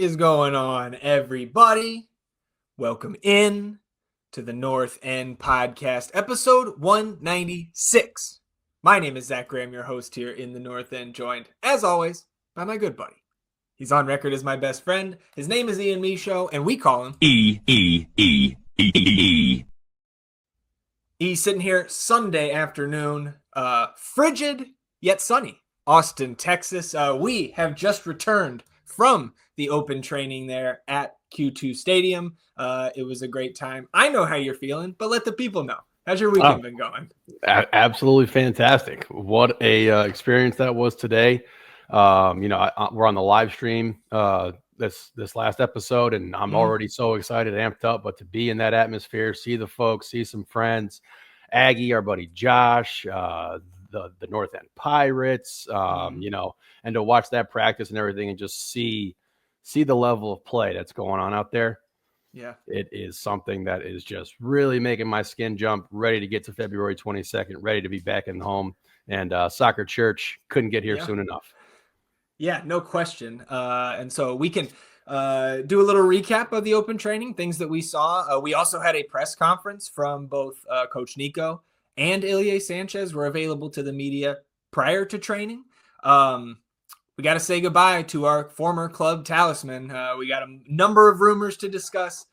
is going on, everybody? Welcome in to the North End Podcast, episode 196. My name is Zach Graham, your host here in the North End, joined, as always, by my good buddy. He's on record as my best friend. His name is Ian Michaud, and we call him E. He's sitting here Sunday afternoon, frigid yet sunny, Austin, Texas. We have just returned from the open training there at Q2 Stadium. It was a great time. I know how you're feeling, but let the people know. How's your weekend been going? Absolutely fantastic. What a experience that was today. We're on the live stream this last episode, and I'm already so excited, amped up. But to be in that atmosphere, see the folks, see some friends, Aggie, our buddy Josh, the North End Pirates, and to watch that practice and everything, and just see the level of play that's going on out there. Yeah, it is something that is just really making my skin jump, ready to get to February 22nd, ready to be back in home. And Soccer Church couldn't get here soon enough. Yeah, no question. And so we can do a little recap of the open training, things that we saw. We also had a press conference from both Coach Nico and Ilie Sanchez were available to the media prior to training. We got to say goodbye to our former club talisman. We got a number of rumors to discuss,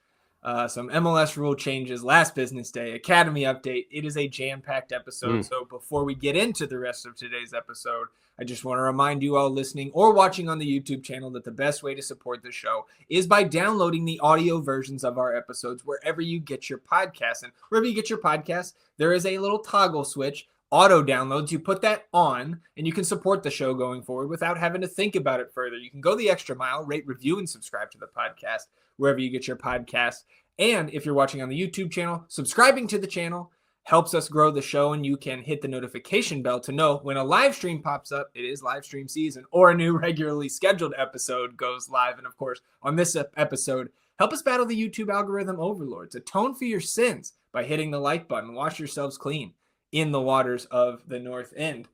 some MLS rule changes, last business day, academy update. It is a jam-packed episode. So before we get into the rest of today's episode, I just want to remind you all listening or watching on the YouTube channel that the best way to support the show is by downloading the audio versions of our episodes wherever you get your podcasts. And wherever you get your podcasts, there is a little toggle switch. Auto downloads, you put that on and you can support the show going forward without having to think about it further. You can go the extra mile, rate, review, and subscribe to the podcast wherever you get your podcast. And if you're watching on the YouTube channel, subscribing to the channel helps us grow the show, and you can hit the notification bell to know when a live stream pops up, it is live stream season, or a new regularly scheduled episode goes live. And of course, on this episode, help us battle the YouTube algorithm overlords. Atone for your sins by hitting the like button. Wash yourselves clean in the waters of the North End.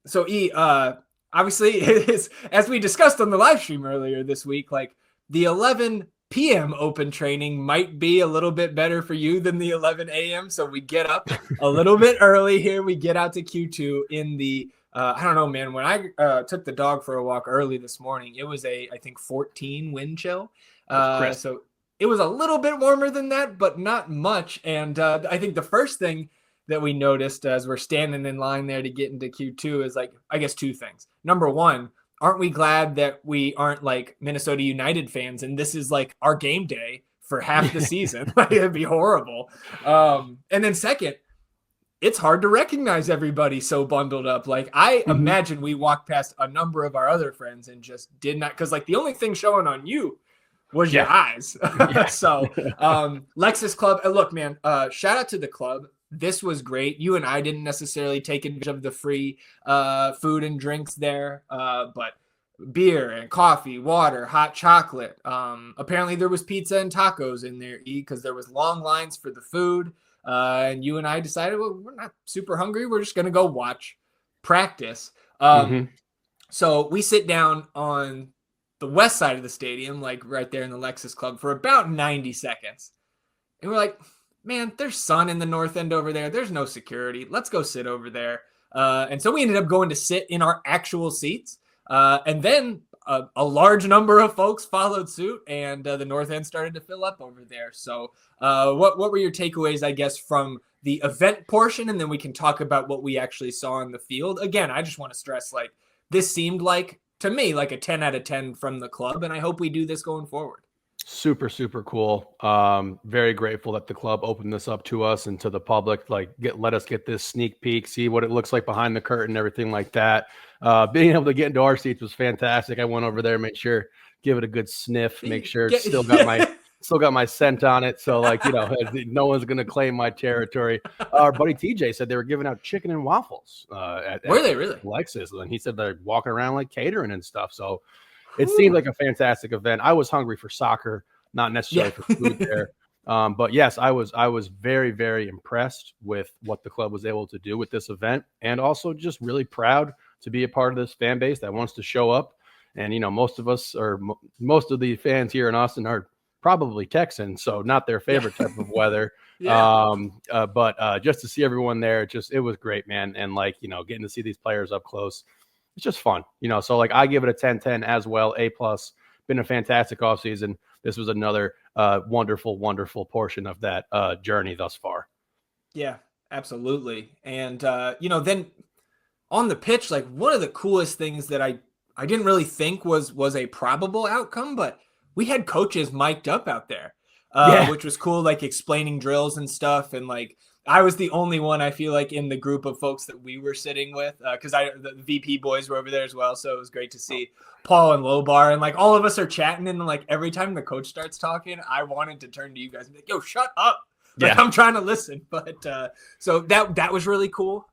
So obviously it is, as we discussed on the live stream earlier this week, like the 11 p.m. open training might be a little bit better for you than the 11 a.m. So we get up a little bit early here. We get out to Q2 in the, I don't know, man, when I took the dog for a walk early this morning, it was I think 14 wind chill. So it was a little bit warmer than that, but not much. And I think the first thing that we noticed as we're standing in line there to get into Q2 is like, I guess, two things. Number one, aren't we glad that we aren't like Minnesota United fans and this is like our game day for half the season? Like, it'd be horrible. And then second, it's hard to recognize everybody so bundled up. Like, I imagine we walked past a number of our other friends and just did not, because like the only thing showing on you was your eyes. So Lexus Club, look, man, shout out to the club. This was great. You and I didn't necessarily take advantage of the free food and drinks there, but beer and coffee, water, hot chocolate. Apparently there was pizza and tacos in there because there was long lines for the food. And you and I decided, well, we're not super hungry. We're just going to go watch practice. So we sit down on the west side of the stadium, like right there in the Lexus Club, for about 90 seconds. And we're like, man, there's sun in the North End over there. There's no security. Let's go sit over there. And so we ended up going to sit in our actual seats. And then a large number of folks followed suit, and the North End started to fill up over there. So what were your takeaways, I guess, from the event portion? And then we can talk about what we actually saw in the field. Again, I just want to stress, like, this seemed like, to me, like a 10 out of 10 from the club. And I hope we do this going forward. Super, super cool. Very grateful that the club opened this up to us and to the public. Like, let us get this sneak peek, see what it looks like behind the curtain, everything like that. Being able to get into our seats was fantastic. I went over there, make sure, give it a good sniff, make sure it's still got my scent on it. So, like, no one's gonna claim my territory. Our buddy TJ said they were giving out chicken and waffles. Were they really? Lexus, and he said they're walking around like catering and stuff. So it seemed like a fantastic event. I was hungry for soccer, not necessarily for food there. But yes, I was very, very impressed with what the club was able to do with this event, and also just really proud to be a part of this fan base that wants to show up And, most of us or most of the fans here in Austin are probably Texans, so not their favorite type of weather. But just to see everyone there, it was great, man. And getting to see these players up close, it's just fun, so I give it a 10-10 as well. A+. Been a fantastic offseason. This was another wonderful, wonderful portion of that journey thus far. Yeah, absolutely. And, then on the pitch, one of the coolest things that I didn't really think was a probable outcome, but we had coaches mic'd up out there, which was cool, explaining drills and stuff. And I was the only one, I feel like, in the group of folks that we were sitting with, because the VP boys were over there as well. So it was great to see Paul and Lobar, and all of us are chatting. And every time the coach starts talking, I wanted to turn to you guys and be like, yo, shut up. I'm trying to listen. But so that was really cool.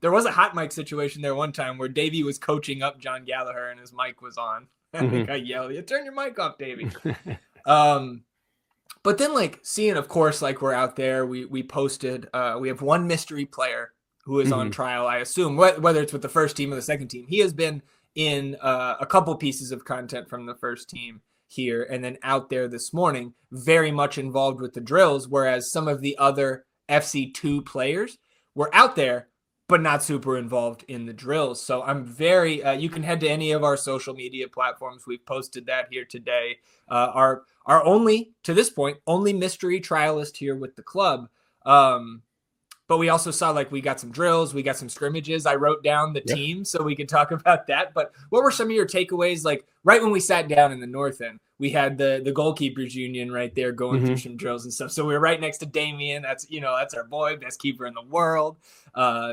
There was a hot mic situation there one time where Davey was coaching up John Gallagher and his mic was on. I think I yelled, "You turn your mic off, Davey." But then seeing, of course, we're out there, we posted, we have one mystery player who is on trial, I assume, whether it's with the first team or the second team. He has been in a couple pieces of content from the first team here and then out there this morning, very much involved with the drills, whereas some of the other FC2 players were out there but not super involved in the drills. So I'm very you can head to any of our social media platforms. We've posted that here today. Our only, to this point, only mystery trialist here with the club. But we also saw we got some drills, we got some scrimmages. I wrote down the team so we could talk about that. But what were some of your takeaways? Right when we sat down in the north end, we had the goalkeepers union right there going through some drills and stuff. So we were right next to Damien. That's our boy, best keeper in the world.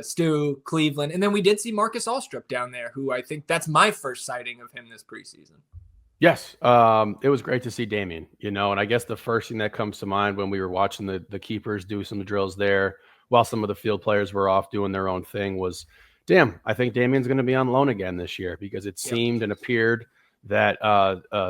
Stu, Cleveland. And then we did see Marcus Alstrup down there, who I think that's my first sighting of him this preseason. Yes. It was great to see Damien, and I guess the first thing that comes to mind when we were watching the keepers do some drills there while some of the field players were off doing their own thing was, damn, I think Damien's going to be on loan again this year, because it seemed and appeared that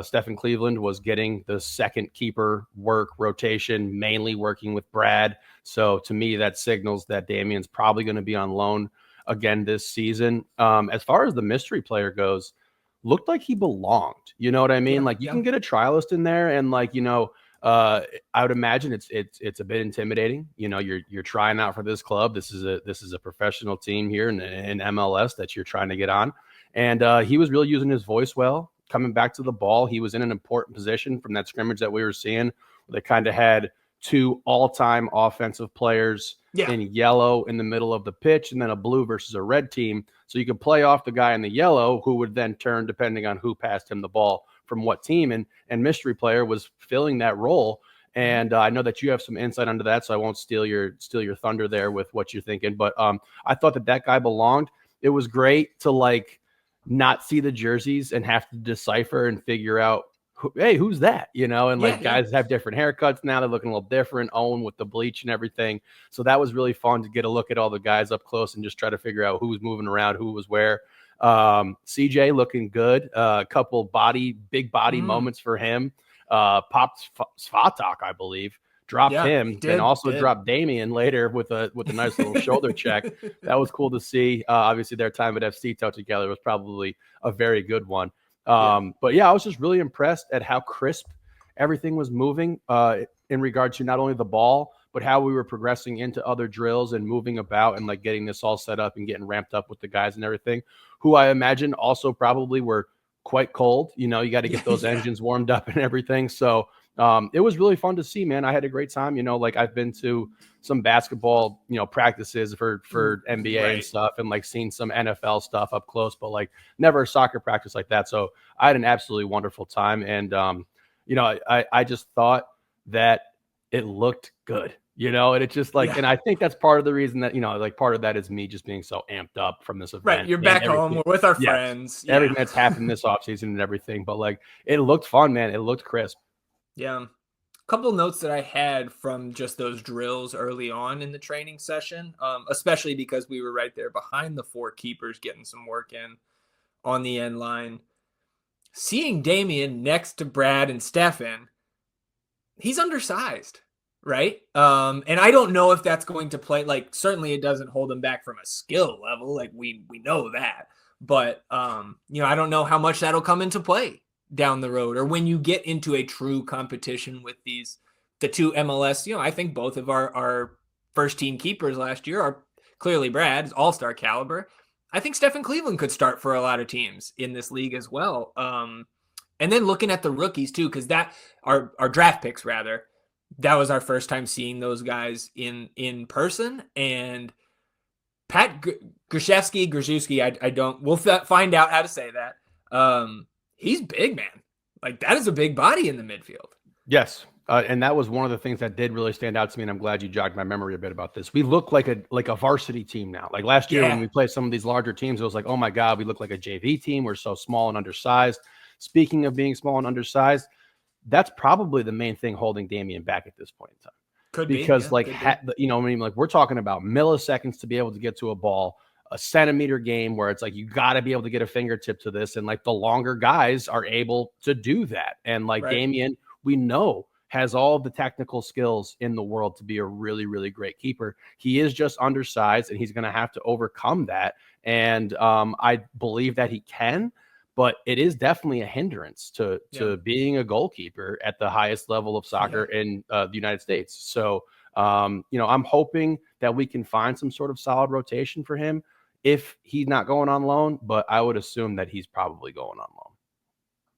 Stephen Cleveland was getting the second keeper work rotation, mainly working with Brad. So to me, that signals that Damien's probably going to be on loan again this season. As far as the mystery player goes, looked like he belonged. You know what I mean? You can get a trialist in there, and I would imagine it's a bit intimidating. You're trying out for this club. This is a professional team here in MLS that you're trying to get on. And he was really using his voice well, coming back to the ball. He was in an important position from that scrimmage that we were seeing. They kind of had two all-time offensive players in yellow in the middle of the pitch, and then a blue versus a red team. So you could play off the guy in the yellow, who would then turn depending on who passed him the ball from what team. And mystery player was filling that role. And I know that you have some insight into that, so I won't steal your thunder there with what you're thinking. But I thought that guy belonged. It was great to not see the jerseys and have to decipher and figure out, hey, who's that? Guys have different haircuts now. They're looking a little different, Owen with the bleach and everything. So that was really fun to get a look at all the guys up close and just try to figure out who was moving around, who was where. CJ looking good. A couple big body moments for him. Popped Svatak, I believe. Dropped him, and also dropped Damien later with a nice little shoulder check. That was cool to see. Obviously, their time at FC together was probably a very good one. But I was just really impressed at how crisp everything was moving in regard to not only the ball, but how we were progressing into other drills and moving about and getting this all set up and getting ramped up with the guys and everything, who I imagine also probably were quite cold. You got to get those engines warmed up and everything. So it was really fun to see, man. I had a great time. I've been to some basketball, practices for NBA and stuff, and seen some NFL stuff up close, but never a soccer practice like that. So I had an absolutely wonderful time. And, I just thought that it looked good, and it's just and I think that's part of the reason that, part of that is me just being so amped up from this event. Right. You're back home. We're with our friends. Everything that's happened this offseason and everything. But it looked fun, man. It looked crisp. Yeah. A couple of notes that I had from just those drills early on in the training session, especially because we were right there behind the four keepers getting some work in on the end line. Seeing Damien next to Brad and Stefan, he's undersized, right? And I don't know if that's going to play, certainly it doesn't hold him back from a skill level. We know that. But, I don't know how much that'll come into play down the road or when you get into a true competition with the two MLS. I think both of our first team keepers last year are clearly Brad's all-star caliber. I think Stephen Cleveland could start for a lot of teams in this league as well. And then looking at the rookies too, because our draft picks rather, that was our first time seeing those guys in person. And Pat Grzyszewski, we'll find out how to say that. He's big, man. Like, that is a big body in the midfield. Yes. And that was one of the things that did really stand out to me, and I'm glad you jogged my memory a bit about this. We look like a varsity team now. Like last year when we played some of these larger teams, it was like, oh my God, we look like a JV team. We're so small and undersized. Speaking of being small and undersized, that's probably the main thing holding Damian back at this point in time. Could because be. We're talking about milliseconds to be able to get to a ball, a centimeter game where it's like you got to be able to get a fingertip to this, and like the longer guys are able to do that. And like Damian, we know has all the technical skills in the world to be a really, really great keeper. He is just undersized, and he's going to have to overcome that. And I believe that he can. But it is definitely a hindrance to being a goalkeeper at the highest level of soccer in the United States. So, I'm hoping that we can find some sort of solid rotation for him if he's not going on loan, but I would assume that he's probably going on loan.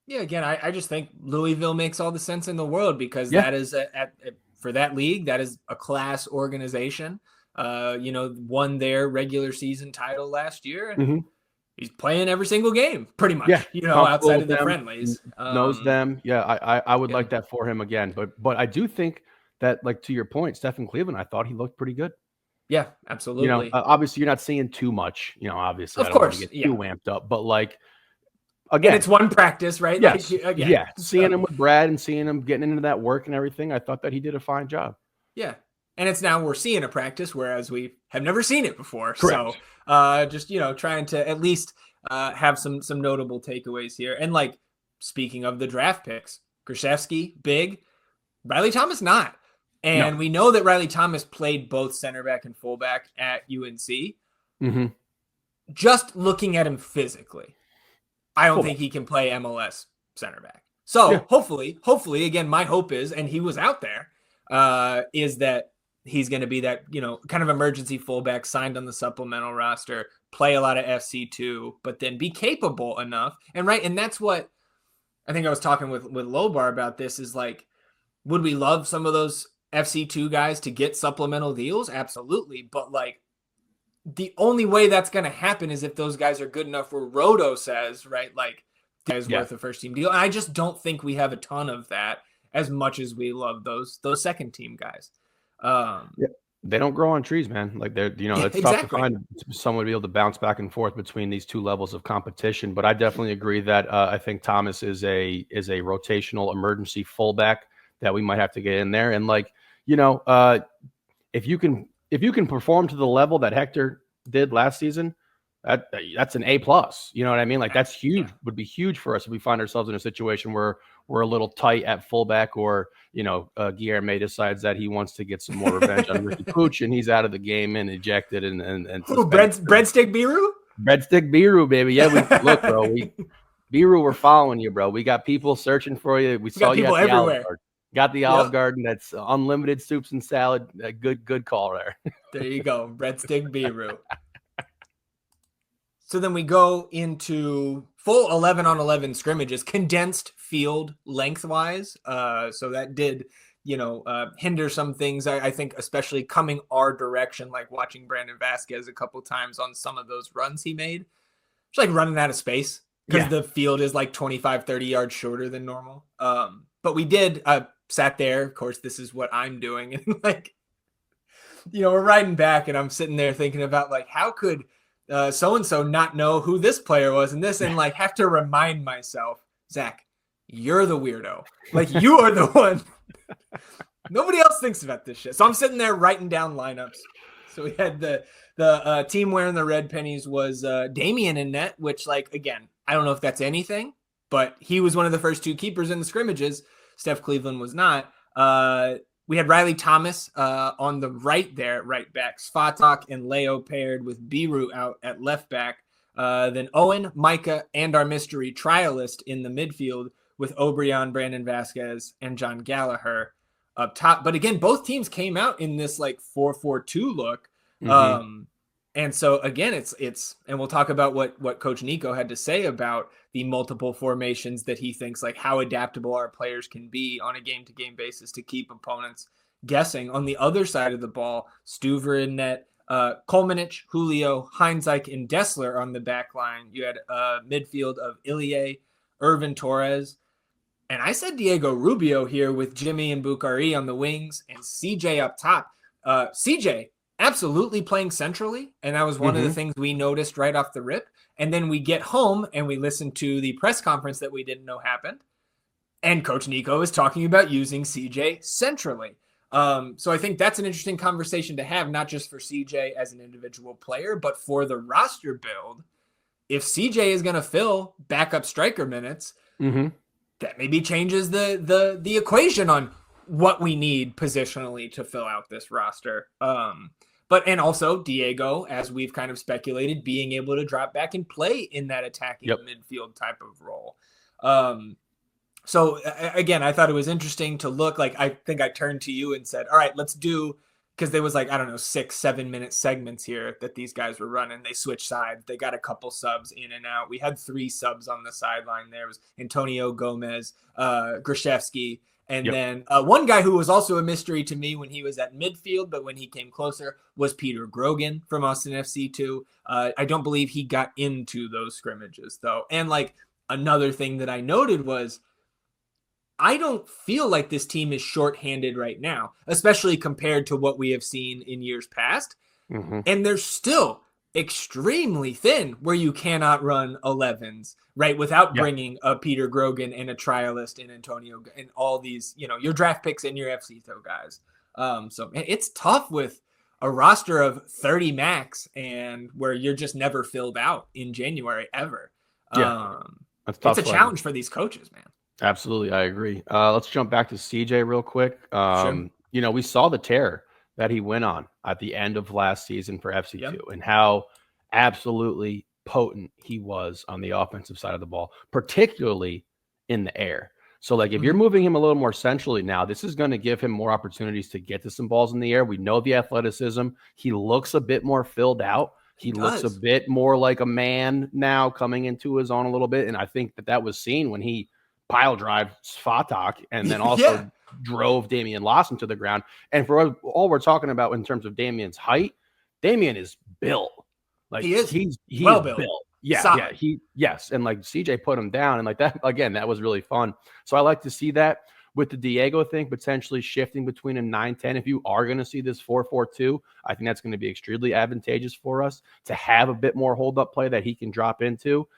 Yeah, again, I just think Louisville makes all the sense in the world because that is for that league, that is a class organization. Won their regular season title last year. And he's playing every single game, pretty much. Outside of the friendlies, knows them. Yeah, I would like that for him again. But I do think that, like to your point, Stephen Cleveland, I thought he looked pretty good. Yeah, absolutely. Obviously, you're not seeing too much. Obviously, of course, get too amped up. But like, again, and it's one practice, right? Yes, seeing him with Brad and seeing him getting into that work and everything, I thought that he did a fine job. Yeah. And it's now we're seeing a practice, whereas we have never seen it before. Correct. So just, trying to at least have some notable takeaways here. And like, speaking of the draft picks, Grzyszewski, big, Riley Thomas, not. And we know that Riley Thomas played both center back and fullback at UNC. Mm-hmm. Just looking at him physically, I don't think he can play MLS center back. So hopefully, again, my hope is, and he was out there, is that he's going to be that, kind of emergency fullback signed on the supplemental roster, play a lot of FC2, but then be capable enough. And that's what I think I was talking with Lobar about this is like, would we love some of those FC2 guys to get supplemental deals? Absolutely. But like, the only way that's going to happen is if those guys are good enough where Rodo says, right, like, guys worth a first team deal. And I just don't think we have a ton of that as much as we love those second team guys. They don't grow on trees, man. Like it's tough to find someone to be able to bounce back and forth between these two levels of competition. But I definitely agree that I think Thomas is a rotational emergency fullback that we might have to get in there. And like, if you can perform to the level that Hector did last season, that's an A+. You know what I mean? Like that's huge, would be huge for us if we find ourselves in a situation where we're a little tight at fullback, or Guilherme decides that he wants to get some more revenge on Ricky Pooch and he's out of the game and ejected and breadstick Biru, baby. Yeah, look, bro. Biru, we're following you, bro. We got people searching for you. We saw you at the Olive Garden. Got the Olive Garden. That's unlimited soups and salad. Good call there. There you go, breadstick Biru. So then we go into full 11-on-11 scrimmages, condensed field lengthwise. So that did, hinder some things. I think especially coming our direction, like watching Brandon Vasquez a couple times on some of those runs he made. It's like running out of space because the field is like 25, 30 yards shorter than normal. But we did sat there. Of course, this is what I'm doing. And like, we're riding back and I'm sitting there thinking about like, how could so-and-so not know who this player was and this, and like have to remind myself, Zach, you're the weirdo. Like you are the one. Nobody else thinks about this shit. So I'm sitting there writing down lineups. So we had the team wearing the red pennies was Damian in net, which like, again, I don't know if that's anything, but he was one of the first two keepers in the scrimmages. Steph Cleveland was not. We had Riley Thomas on the right there at right back. Svatak and Leo paired with Biru out at left back. Then Owen, Micah, and our mystery trialist in the midfield with Obrian, Brandon Vasquez, and John Gallagher up top. But again, both teams came out in this like 4-4-2 look. And so again, it's and we'll talk about what Coach Nico had to say about the multiple formations that he thinks, like how adaptable our players can be on a game-to-game basis to keep opponents guessing. On the other side of the ball, Stuver in net, Kolmanich, Julio, Heinzike, and Dessler on the back line. You had a midfield of Ilie, Irvin Torres, and I said Diego Rubio here with Jimmy and Bukhari on the wings and CJ up top. CJ absolutely playing centrally, and that was one of the things we noticed right off the rip. And then we get home and we listen to the press conference that we didn't know happened, and Coach Nico is talking about using CJ centrally. So I think that's an interesting conversation to have, not just for CJ as an individual player, but for the roster build. If CJ is going to fill backup striker minutes, that maybe changes the equation on what we need positionally to fill out this roster. And also Diego, as we've kind of speculated, being able to drop back and play in that attacking midfield type of role. So again, I thought it was interesting to look like, I think I turned to you and said, all right, let's do, because there was like, I don't know, 6-7 minute segments here that these guys were running. They switched sides. They got a couple subs in and out. We had 3 subs on the sideline. There was Antonio Gomez, Grishevsky, and then one guy who was also a mystery to me when he was at midfield, but when he came closer, was Peter Grogan from Austin FC too. I don't believe he got into those scrimmages though. And like another thing that I noted was, I don't feel like this team is shorthanded right now, especially compared to what we have seen in years past. And they're still extremely thin where you cannot run 11s, right? Without bringing a Peter Grogan and a trialist and Antonio and all these, your draft picks and your FCTO guys. So it's tough with a roster of 30 max and where you're just never filled out in January ever. That's tough. It's a challenge for these coaches, man. Absolutely. I agree. Let's jump back to CJ real quick. Sure. We saw the tear that he went on at the end of last season for FC2 and how absolutely potent he was on the offensive side of the ball, particularly in the air. So like if you're moving him a little more centrally now, this is going to give him more opportunities to get to some balls in the air. We know the athleticism. He looks a bit more filled out. He looks a bit more like a man now coming into his own a little bit. And I think that was seen when he pile drive Svatak and then also drove Damian Lawson to the ground. And for all we're talking about in terms of Damian's height, Damian is built. Like he's well built. And like CJ put him down and like that, again, that was really fun. So I like to see that with the Diego thing, potentially shifting between a 9-10. If you are going to see this 4-4-2, I think that's going to be extremely advantageous for us to have a bit more hold up play that he can drop into.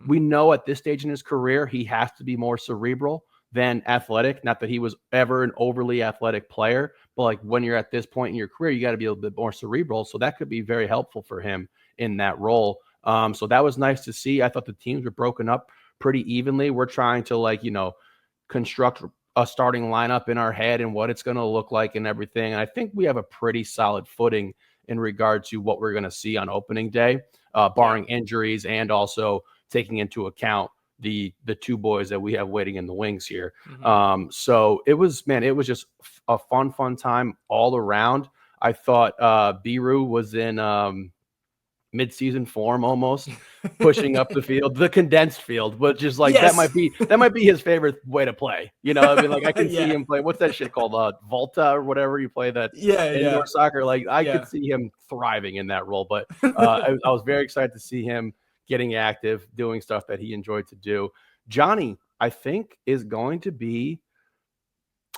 We know at this stage in his career, he has to be more cerebral than athletic. Not that he was ever an overly athletic player, but like when you're at this point in your career, you got to be a little bit more cerebral. So that could be very helpful for him in that role. So that was nice to see. I thought the teams were broken up pretty evenly. We're trying to construct a starting lineup in our head and what it's going to look like and everything. And I think we have a pretty solid footing in regard to what we're going to see on opening day, barring injuries and also taking into account the 2 boys that we have waiting in the wings here. So it was just a fun time all around. I thought Biru was in mid-season form almost, pushing up the field, the condensed field, but just like that might be his favorite way to play. I mean, like I can see him play. What's that shit called? Volta or whatever you play that indoor soccer. Like I could see him thriving in that role. But I was very excited to see him getting active, doing stuff that he enjoyed to do. Johnny, I think, is going to be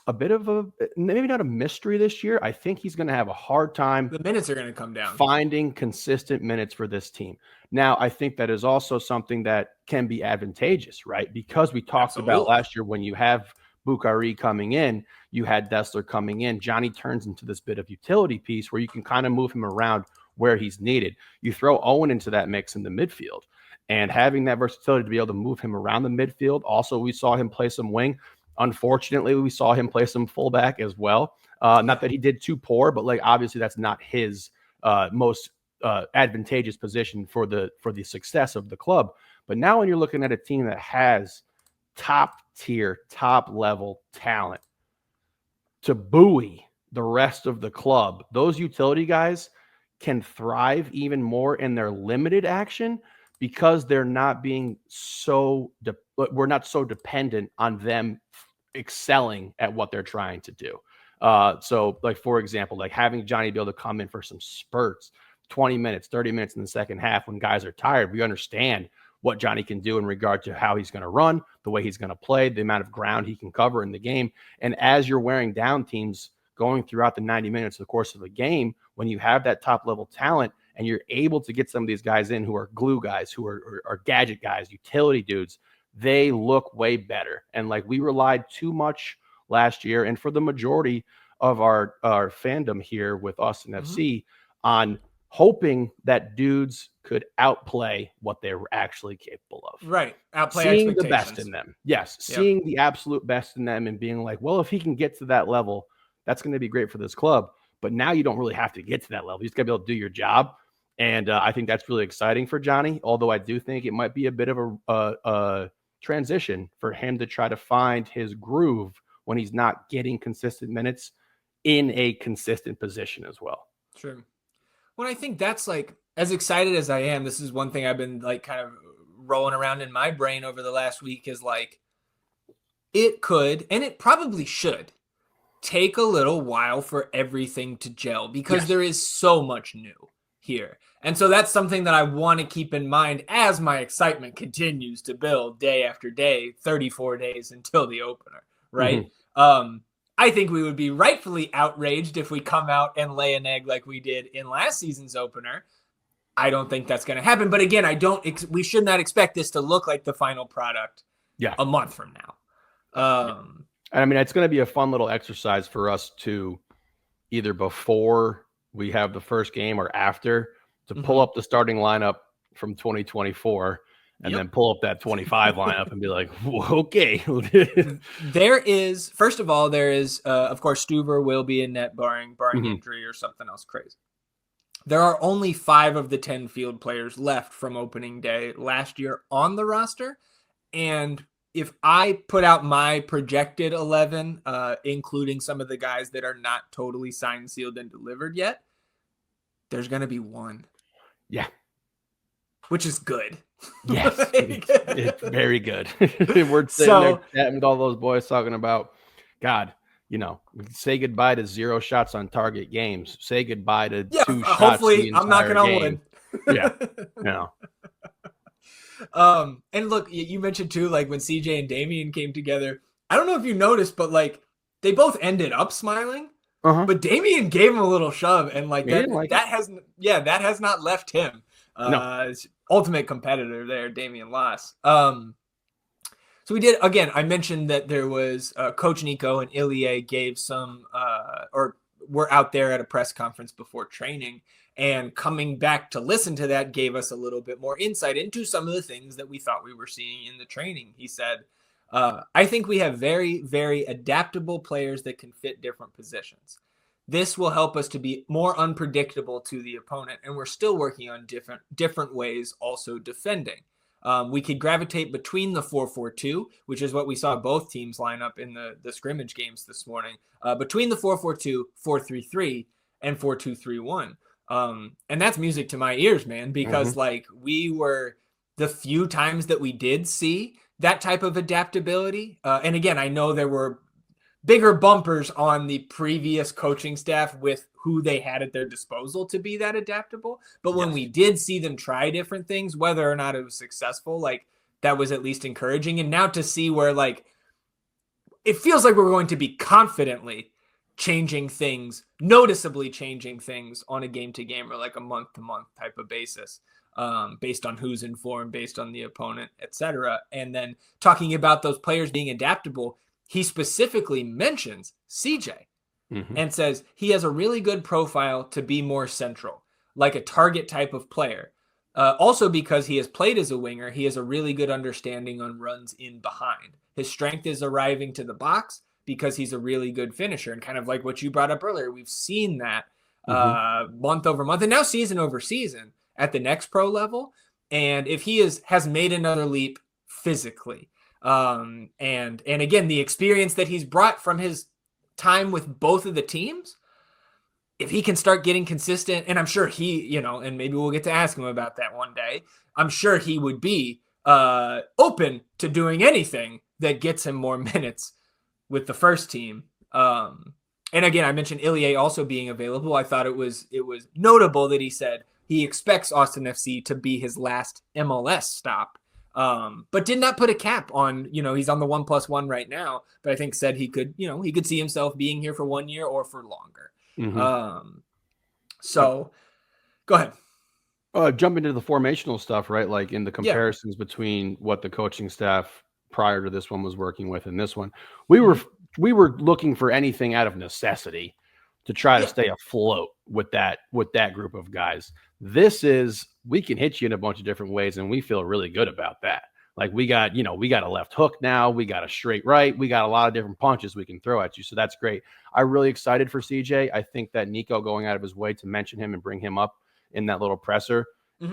a bit of maybe not a mystery this year. I think he's going to have a hard time. The minutes are going to come down. Finding consistent minutes for this team. Now, I think that is also something that can be advantageous, right? Because we talked about last year when you have Bukhari coming in, you had Dessler coming in. Johnny turns into this bit of utility piece where you can kind of move him around where he's needed. You throw Owen into that mix in the midfield and having that versatility to be able to move him around the midfield. Also, we saw him play some wing. Unfortunately, we saw him play some fullback as well. Not that he did too poor, but like obviously that's not his most advantageous position for the success of the club. But now when you're looking at a team that has top tier, top level talent to buoy the rest of the club, those utility guys can thrive even more in their limited action because they're not being so we're not so dependent on them excelling at what they're trying to do. So like, for example, like having Johnny be able to come in for some spurts, 20 minutes, 30 minutes in the second half when guys are tired, we understand what Johnny can do in regard to how he's going to run, the way he's going to play, the amount of ground he can cover in the game. And as you're wearing down teams going throughout the 90 minutes of the course of a game, when you have that top level talent and you're able to get some of these guys in who are glue guys, who are gadget guys, utility dudes, they look way better. And like, we relied too much last year, and for the majority of our fandom here with Austin FC, on hoping that dudes could outplay what they were actually capable of. Right. Outplay seeing expectations. The best in them. Yes. Yep. Seeing the absolute best in them and being like, well, if he can get to that level, that's going to be great for this club. But now you don't really have to get to that level. You just got to be able to do your job. And I think that's really exciting for Johnny, although I do think it might be a bit of a transition for him to try to find his groove when he's not getting consistent minutes in a consistent position as well. Sure. Well, I think that's like, as excited as I am, this is one thing I've been like kind of rolling around in my brain over the last week, is like, it could, and it probably should, take a little while for everything to gel, because there is so much new here. And so that's something that I want to keep in mind as my excitement continues to build day after day, 34 days until the opener, right? I think we would be rightfully outraged if we come out and lay an egg like we did in last season's opener. I don't think that's going to happen. But again, we should not expect this to look like the final product a month from now. I mean, it's going to be a fun little exercise for us to either before we have the first game or after to pull up the starting lineup from 2024 and then pull up that 25 lineup and be like, okay. There is, first of all, of course, Stuver will be in net barring injury or something else crazy. There are only 5 of the 10 field players left from opening day last year on the roster. And if I put out my projected 11, including some of the guys that are not totally signed, sealed, and delivered yet, there's going to be 1. Yeah. Which is good. Yes, it's very good. We're sitting there chatting with all those boys talking about, God, say goodbye to 0 shots on target games. Say goodbye to 2 shots. Hopefully, I'm knocking on wood. Yeah. And look, you mentioned too, like when CJ and Damian came together, I don't know if you noticed, but like they both ended up smiling. But Damian gave him a little shove, and that has not left him. No. Ultimate competitor there, Damian Loss. So we did, again, I mentioned that there was Coach Nico and Ilya gave some, or were out there at a press conference before training, and coming back to listen to that gave us a little bit more insight into some of the things that we thought we were seeing in the training. He said, I think we have very, very adaptable players that can fit different positions. This will help us to be more unpredictable to the opponent, and we're still working on different ways also defending. We could gravitate between the 4-4-2, which is what we saw both teams line up in the scrimmage games this morning, between the 4-4-2, 4-3-3, and 4-2-3-1. And that's music to my ears, man, because like we were the few times that we did see that type of adaptability. And again, I know there were bigger bumpers on the previous coaching staff with who they had at their disposal to be that adaptable. But when we did see them try different things, whether or not it was successful, like that was at least encouraging. And now to see where like, it feels like we're going to be confidently changing things, noticeably changing things on a game to game or like a month to month type of basis, based on who's in form, based on the opponent, etc. And then talking about those players being adaptable, he specifically mentions CJ and says he has a really good profile to be more central, like a target type of player. Also because he has played as a winger, he has a really good understanding on runs in behind. His strength is arriving to the box because he's a really good finisher. And kind of like what you brought up earlier, we've seen that month over month, and now season over season at the next pro level. And if he has made another leap physically, and again, the experience that he's brought from his time with both of the teams, if he can start getting consistent, and I'm sure he, and maybe we'll get to ask him about that one day, I'm sure he would be open to doing anything that gets him more minutes with the first team. And again, I mentioned Ilie also being available. I thought it was notable that he said he expects Austin FC to be his last MLS stop, but did not put a cap on, he's on the 1+1 right now, but I think said he could see himself being here for 1 year or for longer. So go ahead. Jump into the formational stuff, right? Like in the comparisons between what the coaching staff prior to this one was working with and this one, we were looking for anything out of necessity to try to stay afloat with that group of guys. We can hit you in a bunch of different ways, and we feel really good about that. Like we got a left hook now, we got a straight right, we got a lot of different punches we can throw at you. So that's great. I'm really excited for CJ. I think that Nico going out of his way to mention him and bring him up in that little presser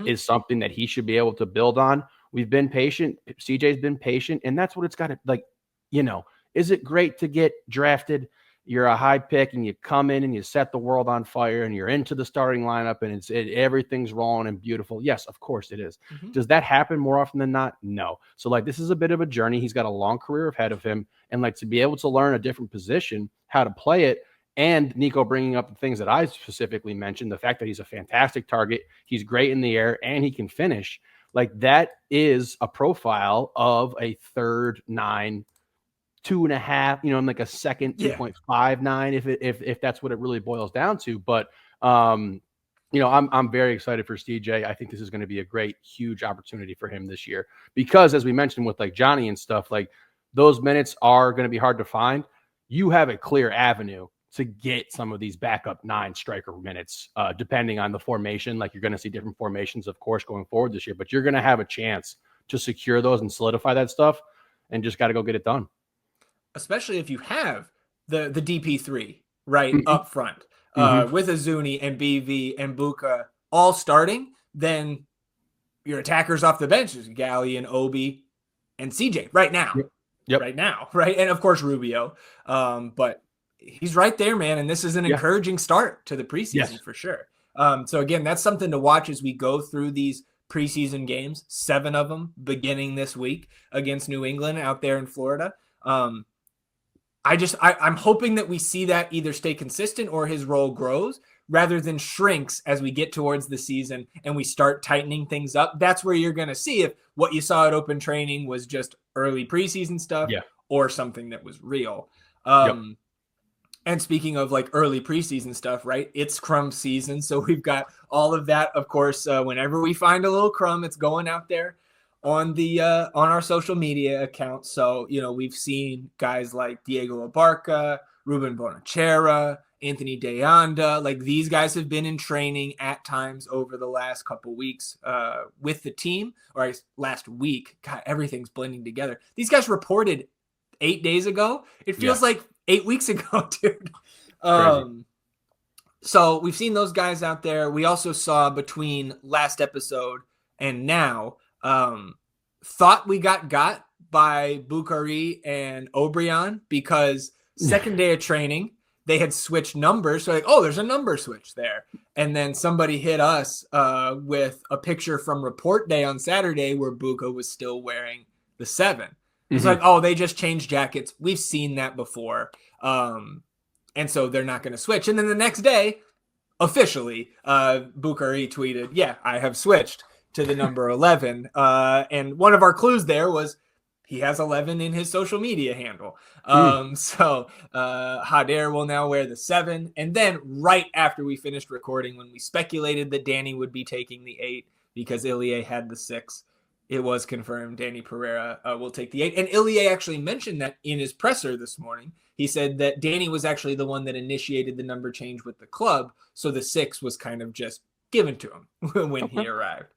is something that he should be able to build on. We've been patient. CJ's been patient, and that's what it's got to like. Is it great to get drafted? You're a high pick and you come in and you set the world on fire and you're into the starting lineup and everything's rolling and beautiful. Yes, of course it is. Does that happen more often than not? No. So like, this is a bit of a journey. He's got a long career ahead of him, and like to be able to learn a different position, how to play it. And Nico bringing up the things that I specifically mentioned, the fact that he's a fantastic target, he's great in the air, and he can finish. Like that is a profile of a third 9, 2.5, and like a second 2.59 if that's what it really boils down to. But I'm very excited for CJ. I think this is going to be a great, huge opportunity for him this year because, as we mentioned with like Johnny and stuff, like those minutes are going to be hard to find. You have a clear avenue to get some of these backup 9 striker minutes, depending on the formation. Like you're going to see different formations, of course, going forward this year, but you're going to have a chance to secure those and solidify that stuff, and just got to go get it done. Especially if you have the DP3 right up front with Uzuni and BV and Buka all starting, then your attackers off the bench is Gally and Obi and CJ right now. Right now, right? And of course Rubio. But he's right there, man. And this is an encouraging start to the preseason for sure. So again, that's something to watch as we go through these preseason games, 7 of them beginning this week against New England out there in Florida. I'm hoping that we see that either stay consistent or his role grows rather than shrinks as we get towards the season and we start tightening things up. That's where you're going to see if what you saw at open training was just early preseason stuff or something that was real. And speaking of like early preseason stuff, right? It's crumb season. So we've got all of that. Of course, whenever we find a little crumb, it's going out there on our social media accounts. So, we've seen guys like Diego Abarca, Ruben Bonachera, Anthony Deanda, like these guys have been in training at times over the last couple weeks with the team, or last week. God, everything's blending together. These guys reported 8 days ago. It feels like 8 weeks ago, dude. So we've seen those guys out there. We also saw between last episode and now, thought we got by Bukhari and Obrian because second day of training, they had switched numbers. So like, there's a number switch there. And then somebody hit us with a picture from report day on Saturday where Buka was still wearing the 7. It's like, they just changed jackets. We've seen that before. And so they're not going to switch. And then the next day, officially, Bukhari tweeted, I have switched to the number 11. And one of our clues there was he has 11 in his social media handle. So Hader will now wear the 7. And then right after we finished recording, when we speculated that Danny would be taking the 8 because Ilie had the 6, it was confirmed Danny Pereira will take the 8. And Ilie actually mentioned that in his presser this morning. He said that Danny was actually the one that initiated the number change with the club. So the 6 was kind of just given to him when he arrived.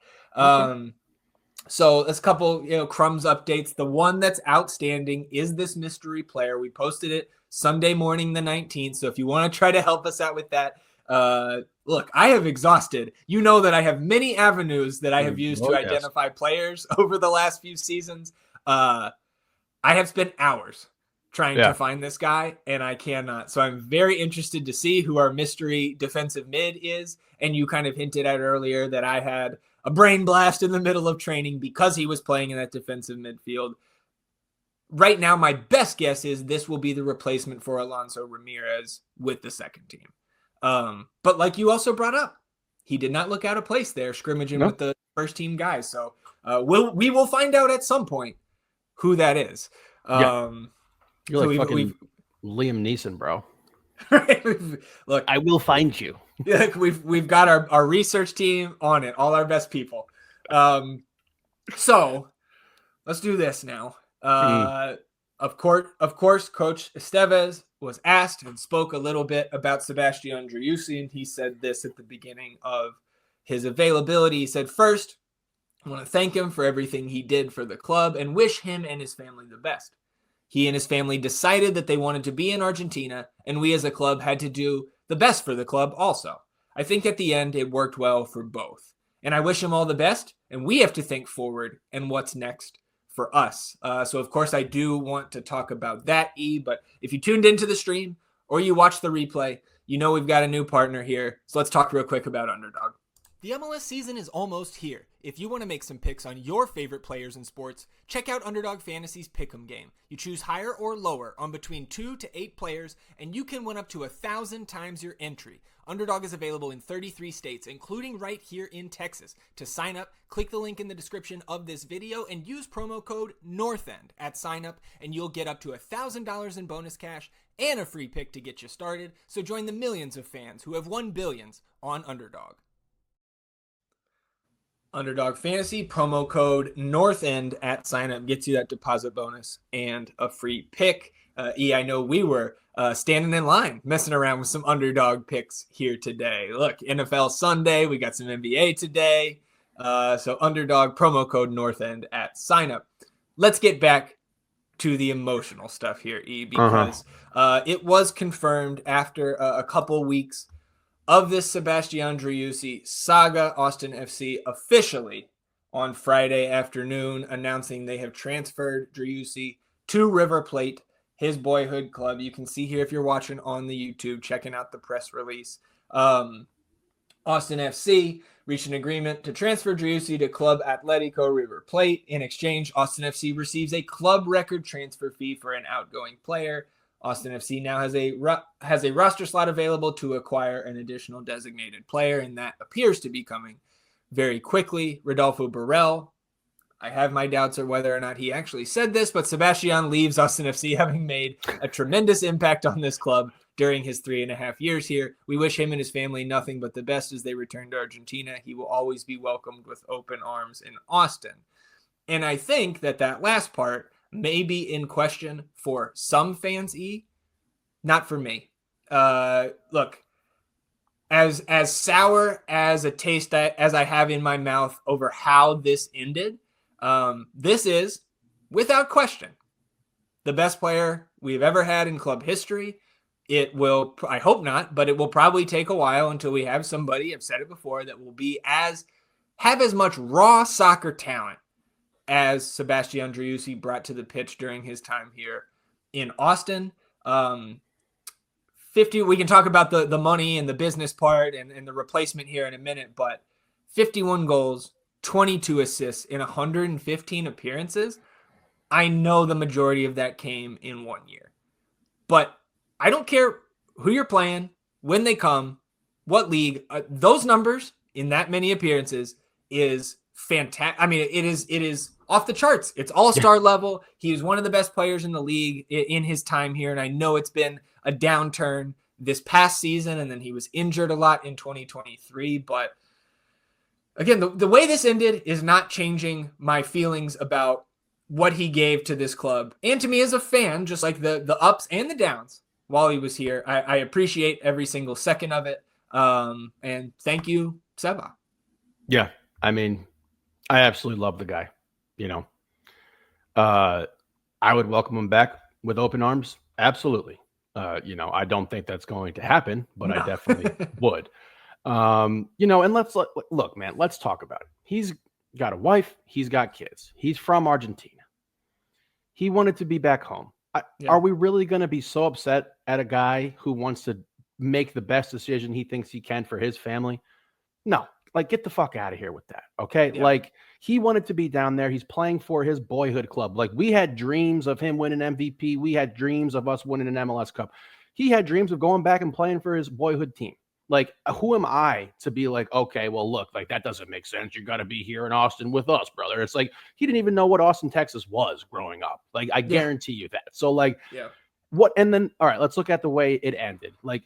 So there's a couple, crumbs updates. The one that's outstanding is this mystery player. We posted it Sunday morning, the 19th. So if you want to try to help us out with that, Look, I have exhausted. You know that I have many avenues that I have used to identify players over the last few seasons. I have spent hours trying to find this guy, and I cannot. So I'm very interested to see who our mystery defensive mid is. And you kind of hinted at earlier that I had a brain blast in the middle of training because he was playing in that defensive midfield. Right now, my best guess is this will be the replacement for Alonso Ramirez with the second team. But like you also brought up, he did not look out of place there scrimmaging with the first team guys. So we will find out at some point who that is. You're like fucking Liam Neeson, bro. Look, I will find you. We've got our research team on it, all our best people. So let's do this now. Of course, Coach Estevez was asked and spoke a little bit about Sebastián Driussi, and he said this at the beginning of his availability. He said, first, I want to thank him for everything he did for the club and wish him and his family the best. He and his family decided that they wanted to be in Argentina, and we as a club had to do the best for the club also. I think at the end it worked well for both. And I wish him all the best, and we have to think forward and what's next for us. So, of course, I do want to talk about that, but if you tuned into the stream or you watch the replay, you know we've got a new partner here. So let's talk real quick about Underdog. The MLS season is almost here. If you want to make some picks on your favorite players in sports, check out Underdog Fantasy's Pick'em game. You choose higher or lower on between 2 to 8 players, and you can win up to 1,000 times your entry. Underdog is available in 33 states, including right here in Texas. To sign up, click the link in the description of this video and use promo code NORTHEND at sign up, and you'll get up to $1,000 in bonus cash and a free pick to get you started. So join the millions of fans who have won billions on Underdog. Underdog Fantasy, promo code NORTHEND at sign up gets you that deposit bonus and a free pick. I know we were standing in line, messing around with some Underdog picks here today. Look, NFL Sunday, we got some NBA today. So Underdog, promo code NORTHEND at sign up. Let's get back to the emotional stuff here, because it was confirmed after a couple weeks of this Sebastián Driussi saga. Austin FC officially on Friday afternoon announcing they have transferred Driussi to River Plate, his boyhood club. You can see here if you're watching on the YouTube, checking out the press release. Austin FC reached an agreement to transfer Driussi to Club Atletico River Plate. In exchange, Austin FC receives a club record transfer fee for an outgoing player. Austin FC now has a roster slot available to acquire an additional designated player, and that appears to be coming very quickly. Rodolfo Burrell, I have my doubts of whether or not he actually said this, but Sebastián leaves Austin FC having made a tremendous impact on this club during his 3.5 years here. We wish him and his family nothing but the best as they return to Argentina. He will always be welcomed with open arms in Austin. And I think that last part may be in question for some fans, not for me. Look, as sour as a taste as I have in my mouth over how this ended, this is, without question, the best player we've ever had in club history. It will, I hope not, but it will probably take a while until we have somebody, I've said it before, that will have as much raw soccer talent as Sebastián Driussi brought to the pitch during his time here in Austin. 50, we can talk about the money and the business part and the replacement here in a minute, but 51 goals, 22 assists in 115 appearances. I know the majority of that came in 1 year, but I don't care who you're playing, when they come, what league, those numbers in that many appearances is fantastic. I mean, it is off the charts. It's all-star level. He's one of the best players in the league in his time here, and I know it's been a downturn this past season, and then he was injured a lot in 2023. But again, the way this ended is not changing my feelings about what he gave to this club and to me as a fan, just like the ups and the downs while he was here. I appreciate every single second of it. And thank you, Seba. Yeah, I mean, I absolutely love the guy. You know, I would welcome him back with open arms. Absolutely. I don't think that's going to happen, but I No. definitely would. And look, man, let's talk about it. He's got a wife, he's got kids. He's from Argentina. He wanted to be back home. Yeah. Are we really going to be so upset at a guy who wants to make the best decision he thinks he can for his family? No, like get the fuck out of here with that. Okay. Yeah. Like he wanted to be down there. He's playing for his boyhood club. Like we had dreams of him winning MVP. We had dreams of us winning an MLS Cup. He had dreams of going back and playing for his boyhood team. Like, who am I to be like, okay, well, look, like that doesn't make sense. You got to be here in Austin with us, brother. It's like he didn't even know what Austin, Texas was growing up. Like, I guarantee you that. So, like, yeah. what? And then, all right, let's look at the way it ended. Like,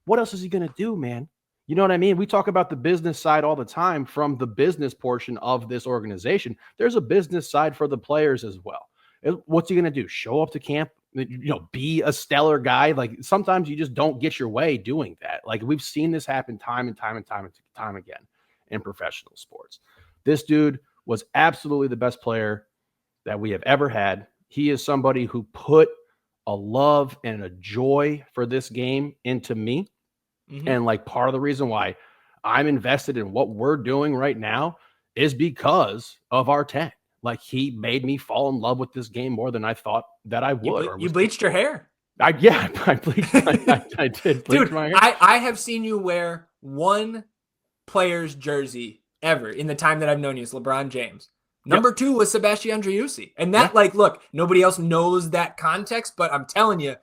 what else is he going to do, man? You know what I mean? We talk about the business side all the time from the business portion of this organization. There's a business side for the players as well. What's he going to do? Show up to camp? Be a stellar guy. Like sometimes you just don't get your way doing that. Like we've seen this happen time and time again in professional sports. This dude was absolutely the best player that we have ever had. He is somebody who put a love and a joy for this game into me. Mm-hmm. And like part of the reason why I'm invested in what we're doing right now is because of our 10. Like he made me fall in love with this game more than I thought that I would. You bleached your hair. I bleached. I did bleach my hair. I have seen you wear one player's jersey ever in the time that I've known you. It's LeBron James. Number 2 was Sebastián Driussi, and that look, nobody else knows that context, but I'm telling you,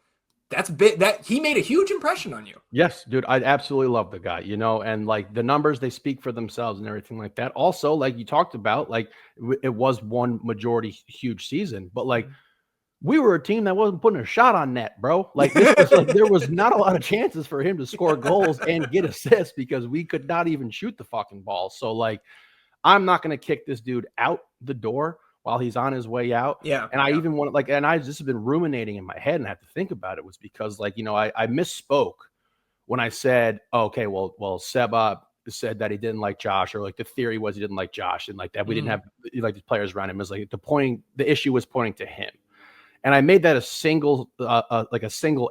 that's bit that he made a huge impression on you. Yes, dude, I absolutely love the guy, and like the numbers, they speak for themselves and everything like that. Also, like you talked about, like it was one majority huge season, but like we were a team that wasn't putting a shot on net, bro. Like, there was not a lot of chances for him to score goals and get assists because we could not even shoot the fucking ball. So like, I'm not going to kick this dude out the door while he's on his way out. Yeah. And I even want to and I just have been ruminating in my head and I have to think about it was because like, I misspoke when I said, okay, well, Seba said that he didn't like Josh, or like the theory was he didn't like Josh and like that we didn't have like the players around him. It was like the issue was pointing to him. And I made that a single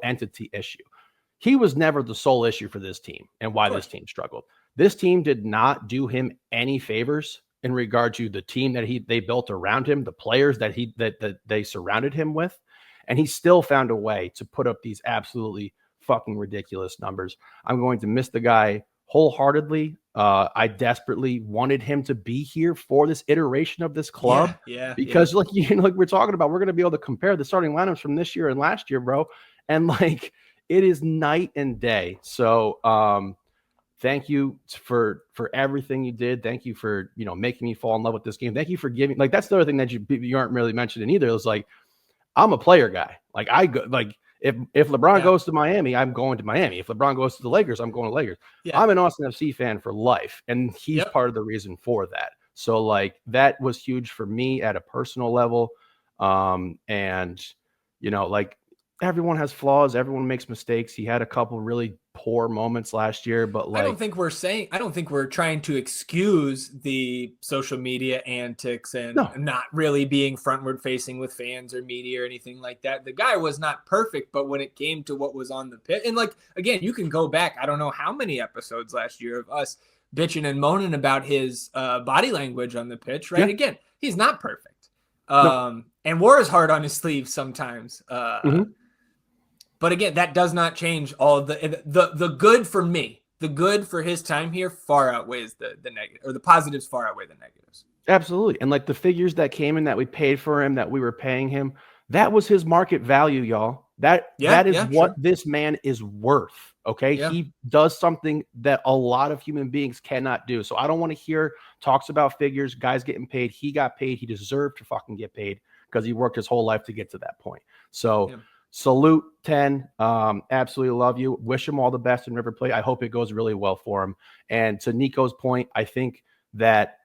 entity issue. He was never the sole issue for this team and why this team struggled. This team did not do him any favors in regard to the team that they built around him, the players that they surrounded him with, and he still found a way to put up these absolutely fucking ridiculous numbers. I'm going to miss the guy wholeheartedly. I desperately wanted him to be here for this iteration of this club, because like we're talking about, we're going to be able to compare the starting lineups from this year and last year, bro, and like it is night and day. So thank you for everything you did. Thank you for, making me fall in love with this game. Thank you for giving, like, that's the other thing that you aren't really mentioning either. It was like, I'm a player guy. Like if LeBron goes to Miami, I'm going to Miami. If LeBron goes to the Lakers, I'm going to Lakers. Yeah. I'm an Austin FC fan for life. And he's part of the reason for that. So like, that was huge for me at a personal level. And like, everyone has flaws. Everyone makes mistakes. He had a couple really poor moments last year, but like, I don't think we're trying to excuse the social media antics and not really being frontward facing with fans or media or anything like that. The guy was not perfect, but when it came to what was on the pitch, and like, again, you can go back, I don't know how many episodes last year of us bitching and moaning about his body language on the pitch, right? Yeah. Again, he's not perfect. And wore his heart on his sleeve sometimes. But again, that does not change all of the good for me. The good for his time here far outweighs the negative, or the positives far outweigh the negatives. Absolutely. And like the figures that came in that we paid for him, that we were paying him, that was his market value, y'all. That is what this man is worth. Okay. Yeah. He does something that a lot of human beings cannot do. So I don't want to hear talks about figures, guys getting paid. He got paid. He deserved to fucking get paid because he worked his whole life to get to that point. So salute 10. Absolutely love you. Wish him all the best in River Plate. I hope it goes really well for him. And to Nico's point, I think that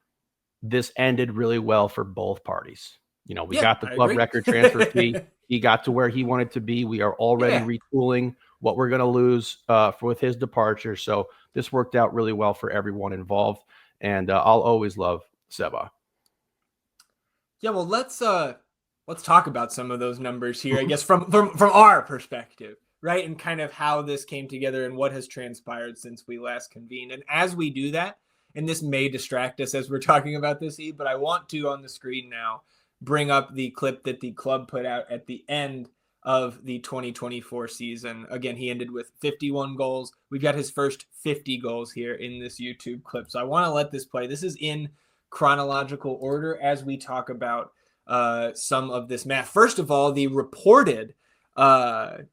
this ended really well for both parties. We got the club record transfer fee. He got to where he wanted to be. We are already retooling what we're going to lose with his departure. So this worked out really well for everyone involved. And I'll always love Seba. Yeah, well, let's talk about some of those numbers here, I guess, from our perspective. right? And kind of how this came together and what has transpired since we last convened. And as we do that, and this may distract us as we're talking about this, but I want to, on the screen now, bring up the clip that the club put out at the end of the 2024 season. Again, he ended with 51 goals. We've got his first 50 goals here in this YouTube clip. So I want to let this play. This is in chronological order as we talk about some of this math. First of all, the reported, I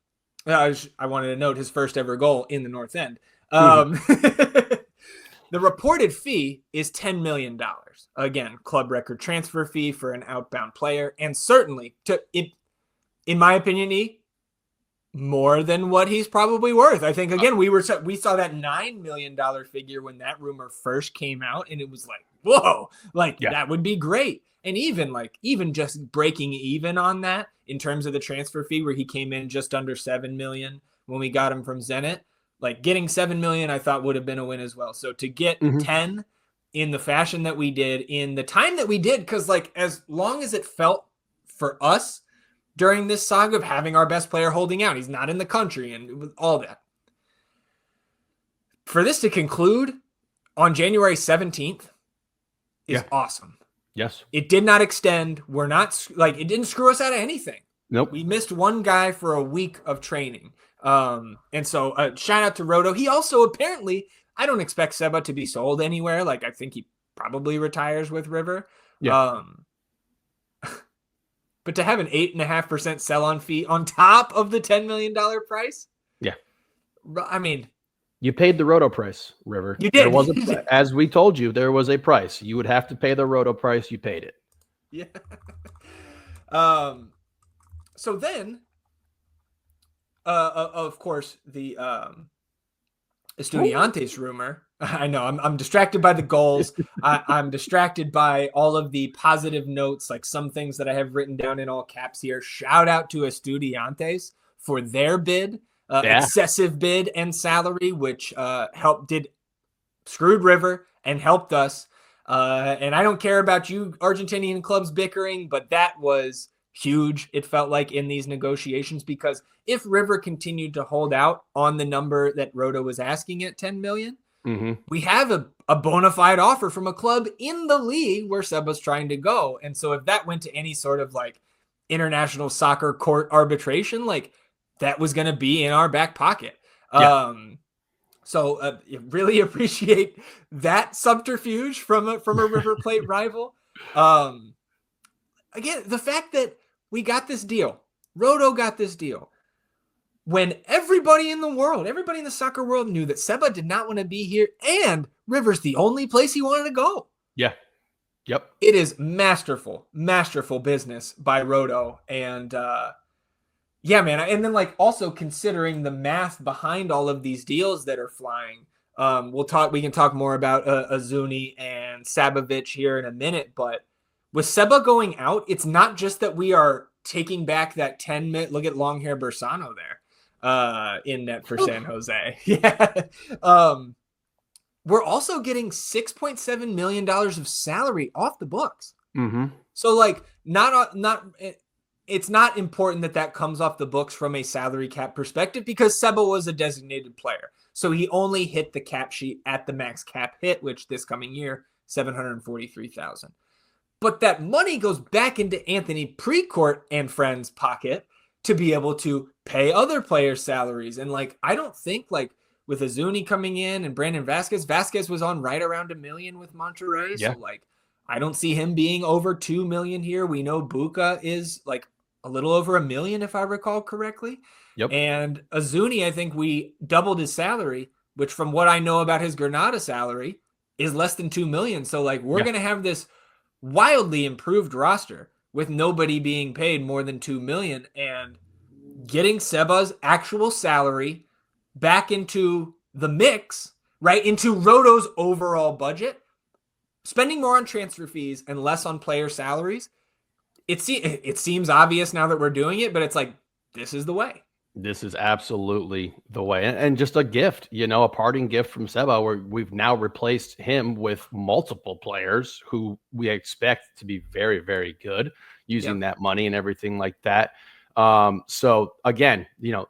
wanted to note his first ever goal in the North End. The reported fee is $10 million. Again, club record transfer fee for an outbound player. And certainly, in my opinion, more than what he's probably worth. I think, again, we saw that $9 million figure when that rumor first came out, and it was like, whoa, that would be great. And even just breaking even on that in terms of the transfer fee, where he came in just under $7 million when we got him from Zenit, getting $7 million, I thought would have been a win as well. So to get 10 in the fashion that we did, in the time that we did, because as long as it felt for us during this saga of having our best player holding out, he's not in the country and with all that, for this to conclude on January 17th is awesome. Yes. It did not extend. We're not it didn't screw us out of anything. Nope. We missed one guy for a week of training. And so shout out to Rodo. He also apparently, I don't expect Seba to be sold anywhere. I think he probably retires with River. Yeah. But to have an 8.5% sell-on fee on top of the $10 million price. Yeah. I mean, you paid the Rodo price, River. You did. There was as we told you, there was a price. You would have to pay the Rodo price. You paid it. Yeah. So then, of course, the Estudiantes rumor. I know I'm distracted by the goals. I'm distracted by all of the positive notes, like some things that I have written down in all caps here. Shout out to Estudiantes for their bid, excessive bid and salary, which screwed River and helped us. And I don't care about you Argentinian clubs bickering, but that was huge, it felt like, in these negotiations, because if River continued to hold out on the number that Rodo was asking at 10 million, we have a bona fide offer from a club in the league where Seba's trying to go. And so if that went to any sort of international soccer court arbitration, that was going to be in our back pocket. Yeah. So really appreciate that subterfuge from a River Plate rival. Again, the fact that we got this deal, Rodo got this deal, when everybody in the soccer world knew that Seba did not want to be here, and River's the only place he wanted to go. Yeah. Yep. It is masterful business by Rodo. And yeah, man. And then also considering the math behind all of these deals that are flying, we can talk more about Uzuni and Sabovic here in a minute, but with Seba going out, it's not just that we are taking back that 10-minute, look at long hair Bersano there in net for San Jose. Yeah. We're also getting $6.7 million of salary off the books. So it's not important that comes off the books from a salary cap perspective, because Seba was a designated player. So he only hit the cap sheet at the max cap hit, which this coming year, $743,000. But that money goes back into Anthony Precourt and friends' pocket to be able to pay other players' salaries. And I don't think with Uzuni coming in and Brandon Vasquez was on right around $1 million with Monterrey. Yeah. So I don't see him being over $2 million here. We know Buca is a little over $1 million, if I recall correctly. Yep. And Uzuni, I think we doubled his salary, which from what I know about his Granada salary is less than $2 million. So we're going to have this wildly improved roster with nobody being paid more than $2 million, and getting Seba's actual salary back into the mix, right? Into Rodo's overall budget, spending more on transfer fees and less on player salaries. It seems obvious now that we're doing it, but it's this is the way. This is absolutely the way. And just a gift, a parting gift from Seba, where we've now replaced him with multiple players who we expect to be very, very good using that money and everything like that. So again,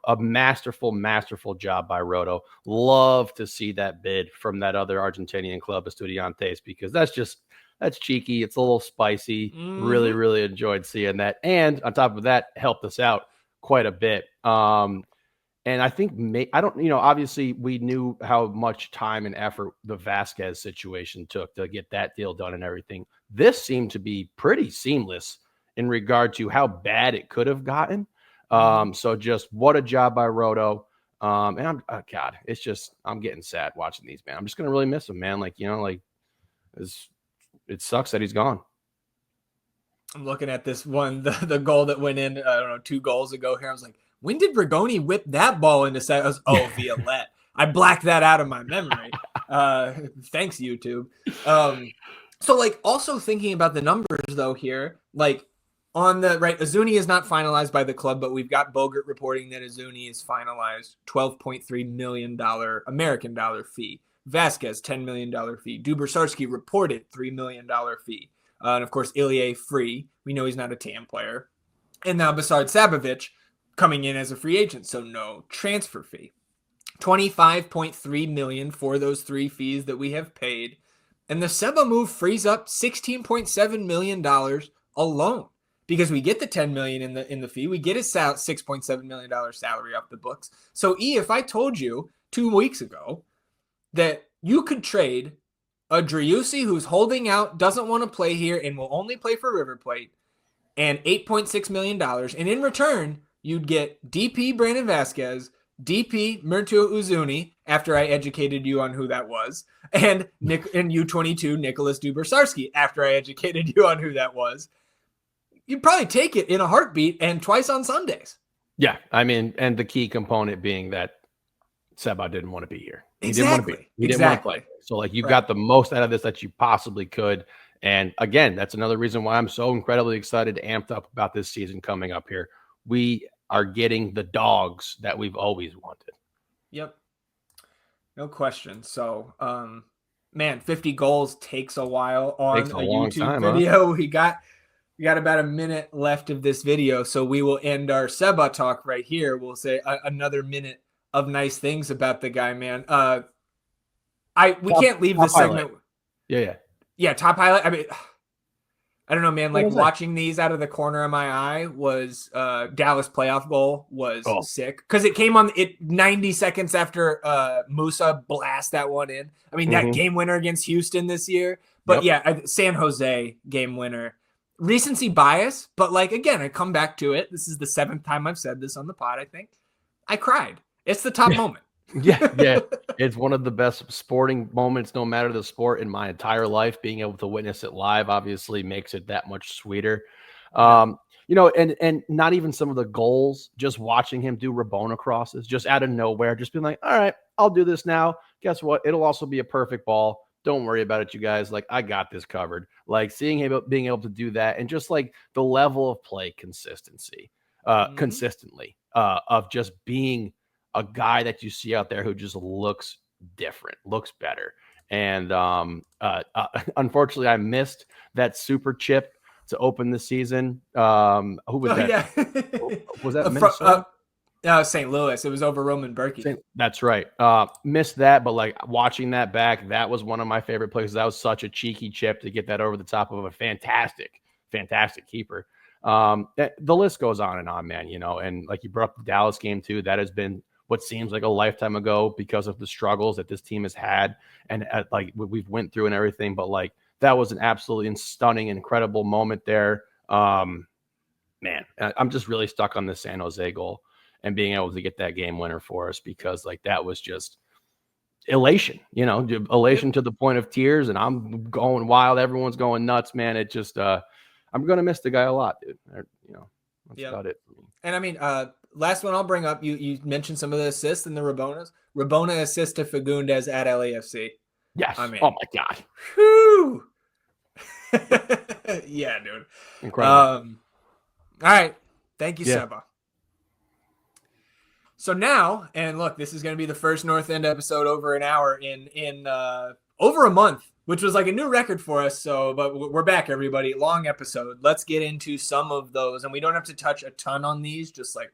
a masterful job by Rodo. Love to see that bid from that other Argentinian club, Estudiantes, because that's cheeky. It's a little spicy. Really, really enjoyed seeing that. And on top of that, helped us out quite a bit. And I think obviously we knew how much time and effort the Vasquez situation took to get that deal done and everything. This seemed to be pretty seamless in regard to how bad it could have gotten. So just what a job by Rodo. And it's just, I'm getting sad watching these, man. I'm just going to really miss him, man. It sucks that he's gone. I'm looking at this one, the goal that went in, I don't know, 2 goals ago here. I was like, when did Rigoni whip that ball into set? Violette. I blacked that out of my memory. Thanks, YouTube. So also thinking about the numbers though here, on the right, Uzuni is not finalized by the club, but we've got Bogert reporting that Uzuni is finalized, $12.3 million American dollar fee. Vasquez, $10 million fee. Dubersarsky reported $3 million fee. And of course, Ilya free. We know he's not a TAM player. And now Dubersarsky Sabovic coming in as a free agent, so no transfer fee. $25.3 million for those 3 fees that we have paid. And the Seba move frees up $16.7 million alone, because we get the $10 million in the fee. We get his $6.7 million salary off the books. So if I told you 2 weeks ago that you could trade a Driussi who's holding out, doesn't want to play here, and will only play for River Plate, and $8.6 million, and in return, you'd get DP Brandon Vasquez, DP Murtu Uzuni, after I educated you on who that was, and U22 Nicholas Dubersarsky, after I educated you on who that was. You'd probably take it in a heartbeat and twice on Sundays. Yeah, I mean, and the key component being that Seba didn't want to be here. He Exactly. didn't want to play. So you got the most out of this that you possibly could. And again, that's another reason why I'm so incredibly excited, amped up about this season coming up here. We are getting the dogs that we've always wanted. Yep. No question. So, 50 goals takes a while on a YouTube video. Huh? We got about a minute left of this video, so we will end our Seba talk right here. We'll say another minute of nice things about the guy, man. We can't leave this segment. Yeah. Top highlight. I mean, I don't know, man. Watching these out of the corner of my eye was Dallas playoff goal was sick, because it came on 90 seconds after Musa blast that one in. I mean, that game winner against Houston this year. But San Jose game winner. Recency bias, but again, I come back to it. This is the 7th time I've said this on the pod, I think. I cried. It's the top moment. Yeah. It's one of the best sporting moments, no matter the sport, in my entire life. Being able to witness it live obviously makes it that much sweeter. And not even some of the goals, just watching him do Rabona crosses just out of nowhere, just being like, all right, I'll do this now. Guess what? It'll also be a perfect ball. Don't worry about it, you guys. I got this covered. Seeing him being able to do that, and just the level of play consistently, of just being a guy that you see out there who just looks different, looks better. And unfortunately, I missed that super chip to open the season. Who was that? Yeah. Was that Minnesota? St. Louis. It was over Roman Berkey. That's right. Missed that, but watching that back, that was one of my favorite plays. That was such a cheeky chip to get that over the top of a fantastic keeper. The list goes on and on, man. And you brought up the Dallas game too. That has been what seems like a lifetime ago because of the struggles that this team has had, and we've went through and everything. But that was an absolutely stunning, incredible moment there. Man, I'm just really stuck on the San Jose goal and being able to get that game winner for us, because that was just elation, elation to the point of tears. And I'm going wild. Everyone's going nuts, man. It just, I'm going to miss the guy a lot, dude. That's about it. And I mean, last one I'll bring up, you mentioned some of the assists and the Rabonas. Rabona assist to Fagundes at LAFC. Yes. I mean, oh my God. Whew. Yeah, dude. Incredible. All right. Thank you, Seba. So now, and look, this is going to be the first North End episode over an hour in over a month, which was like a new record for us. So, but we're back, everybody. Long episode. Let's get into some of those, and we don't have to touch a ton on these. Just like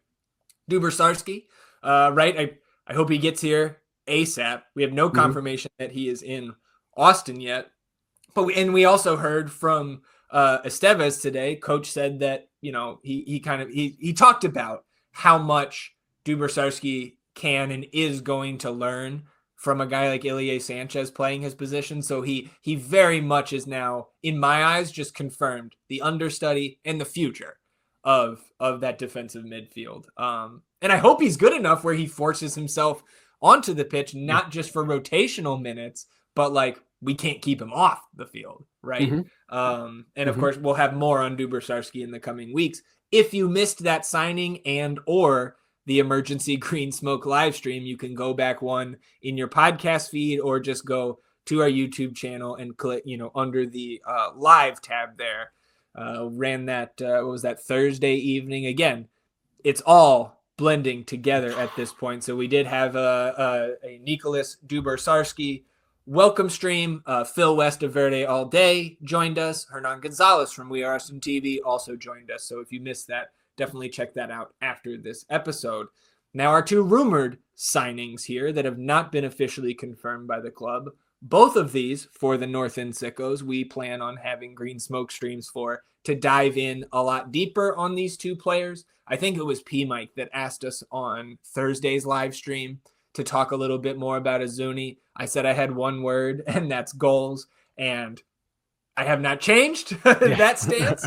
Dubersarsky, right? I hope he gets here ASAP. We have no confirmation that he is in Austin yet, but we also heard from Estevez today. Coach said that he talked about how much Dubersarsky can and is going to learn from a guy like Ilie Sanchez playing his position. So he very much is now, in my eyes, just confirmed the understudy and the future of that defensive midfield. And I hope he's good enough where he forces himself onto the pitch, not just for rotational minutes, but like we can't keep him off the field, right? And of course, we'll have more on Dubersarsky in the coming weeks. If you missed that signing and or the emergency green smoke live stream, you can go back one in your podcast feed or just go to our YouTube channel and click, under the live tab there. Ran that, what was that, Thursday evening? Again, it's all blending together at this point. So we did have a Nicholas Dubersarsky welcome stream. Phil West of Verde All Day joined us. Hernan Gonzalez from We Are Awesome TV also joined us. So if you missed that, definitely check that out after this episode. Now, our two rumored signings here that have not been officially confirmed by the club. Both of these for the North End Sickos, we plan on having green smoke streams for to dive in a lot deeper on these two players. I think it was P Mike that asked us on Thursday's live stream to talk a little bit more about Uzuni. I said I had one word, and that's goals. And I have not changed that stance.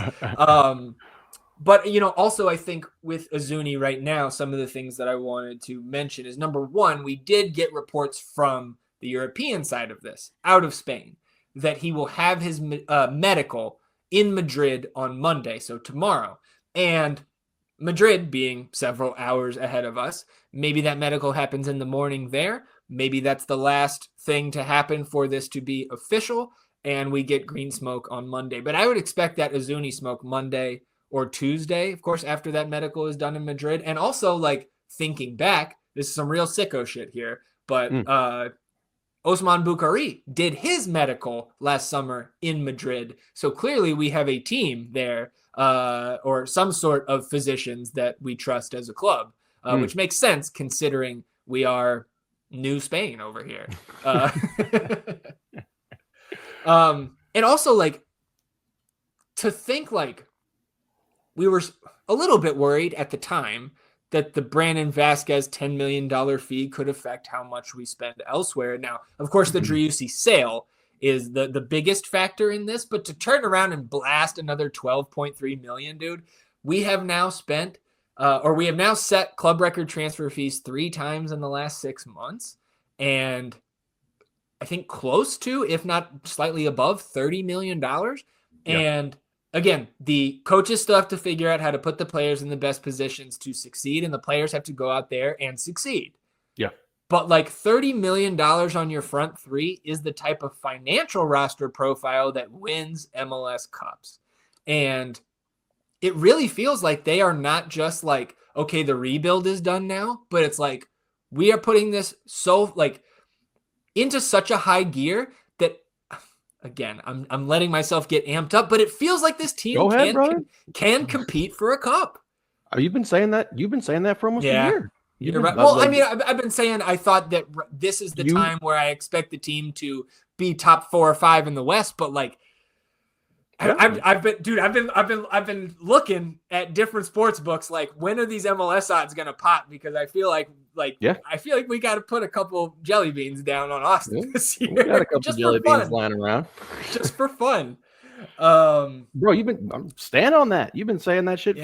But, also I think with Uzuni right now, some of the things that I wanted to mention is, number one, we did get reports from the European side of this, out of Spain, that he will have his medical in Madrid on Monday, so tomorrow. And Madrid being several hours ahead of us, maybe that medical happens in the morning there. Maybe that's the last thing to happen for this to be official, and we get green smoke on Monday. But I would expect that Uzuni smoke Monday or Tuesday, of course, after that medical is done in Madrid. And also, like, thinking back, this is some real sicko shit here, but Osman Bukhari did his medical last summer in Madrid. So clearly we have a team there, or some sort of physicians that we trust as a club, which makes sense considering we are New Spain over here. And also, like, to think, like, we were a little bit worried at the time that the Brandon Vasquez $10 million fee could affect how much we spend elsewhere. Now, of course, the Driussi sale is the biggest factor in this, but to turn around and blast another 12.3 million, dude, we have now spent, we have now set club record transfer fees 3 times in the last 6 months. And I think close to, if not slightly above, $30 million. Yeah. And again, the coaches still have to figure out how to put the players in the best positions to succeed, and the players have to go out there and succeed. Yeah. But like $30 million on your front three is the type of financial roster profile that wins MLS Cups. And it really feels like they are not just like, okay, the rebuild is done now, but it's like we are putting this so like into such a high gear that, again, I'm letting myself get amped up, but it feels like this team can compete for a cup. You've been saying that. You've been saying that for almost a year. You're right. Well, I mean, I've been saying I thought that this is the time where I expect the team to be top 4 or 5 in the West, but like, I've been looking at different sports books. Like, when are these MLS odds gonna pop? Because I feel like we got to put a couple jelly beans down on Austin this year. We got a couple jelly beans lying around, just for fun. Bro, you've been stand on that. You've been saying that shit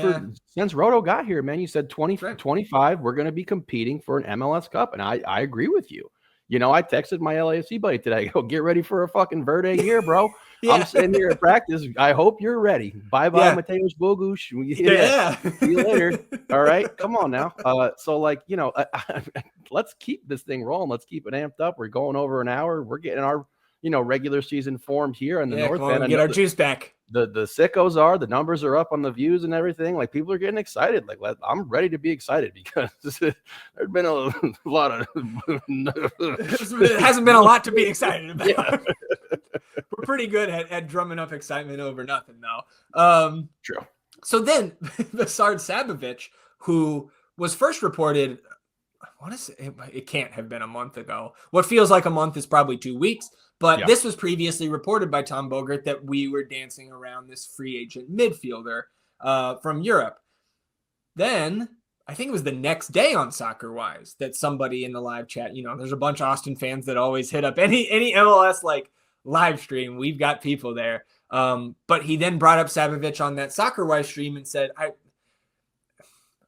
since Rodo got here, man. You said 25. We're gonna be competing for an MLS Cup, and I agree with you. I texted my LAFC buddy today. Go get ready for a fucking Verde year, bro. I'm sitting here at practice. I hope you're ready. Bye-bye, Mateus Bogusz. See you later. All right, come on now. So, like, let's keep this thing rolling. Let's keep it amped up. We're going over an hour. We're getting our regular season form here in the North End. Get our juice back. The sickos the numbers are up on the views and everything. Like, people are getting excited. Like, I'm ready to be excited because there's been a lot of it hasn't been a lot to be excited about. Yeah. We're pretty good at drumming up excitement over nothing though. True. So then Dubersarsky Sabovic, who was first reported, it can't have been a month ago. What feels like a month is probably 2 weeks. But this was previously reported by Tom Bogert that we were dancing around this free agent midfielder from Europe. Then I think it was the next day on Soccer Wise that somebody in the live chat, there's a bunch of Austin fans that always hit up any MLS like live stream. We've got people there. But he then brought up Sabovic on that Soccer Wise stream and said,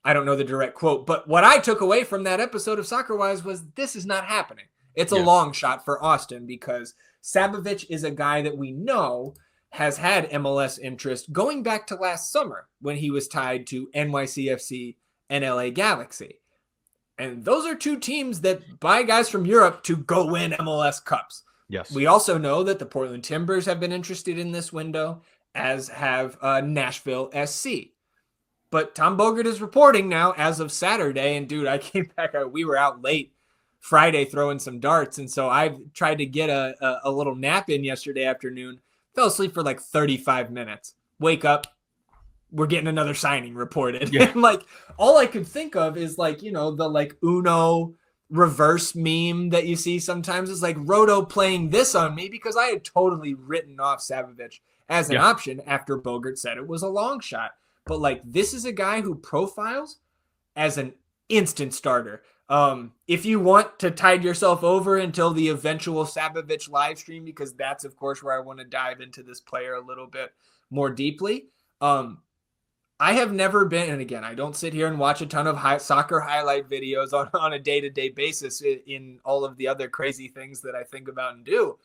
I don't know the direct quote, but what I took away from that episode of Soccer Wise was this is not happening. It's a long shot for Austin because Sabovic is a guy that we know has had MLS interest going back to last summer when he was tied to NYCFC and LA Galaxy. And those are two teams that buy guys from Europe to go win MLS Cups. Yes. We also know that the Portland Timbers have been interested in this window, as have Nashville SC. But Tom Bogert is reporting now as of Saturday, and dude, I came back, we were out late Friday throwing some darts, and so I tried to get a little nap in yesterday afternoon. Fell asleep for like 35 minutes. Wake up, we're getting another signing reported. Yeah. And like all I could think of is like, the like Uno reverse meme that you see sometimes is like Rodo playing this on me because I had totally written off Sabovic as an option after Bogert said it was a long shot. But like this is a guy who profiles as an instant starter. If you want to tide yourself over until the eventual Sabovic live stream, because that's of course where I want to dive into this player a little bit more deeply. I have never been, and again, I don't sit here and watch a ton of soccer highlight videos on a day-to-day basis in all of the other crazy things that I think about and do.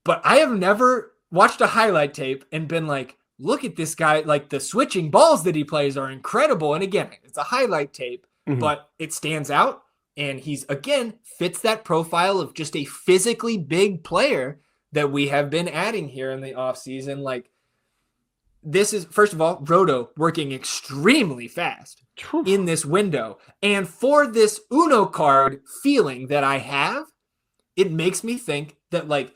But I have never watched a highlight tape and been like, look at this guy, like the switching balls that he plays are incredible. And again, it's a highlight tape. But it stands out, and he's, again, fits that profile of just a physically big player that we have been adding here in the offseason. Like, this is, first of all, Rodo working extremely fast in this window. And for this Uno card feeling that I have, it makes me think that, like,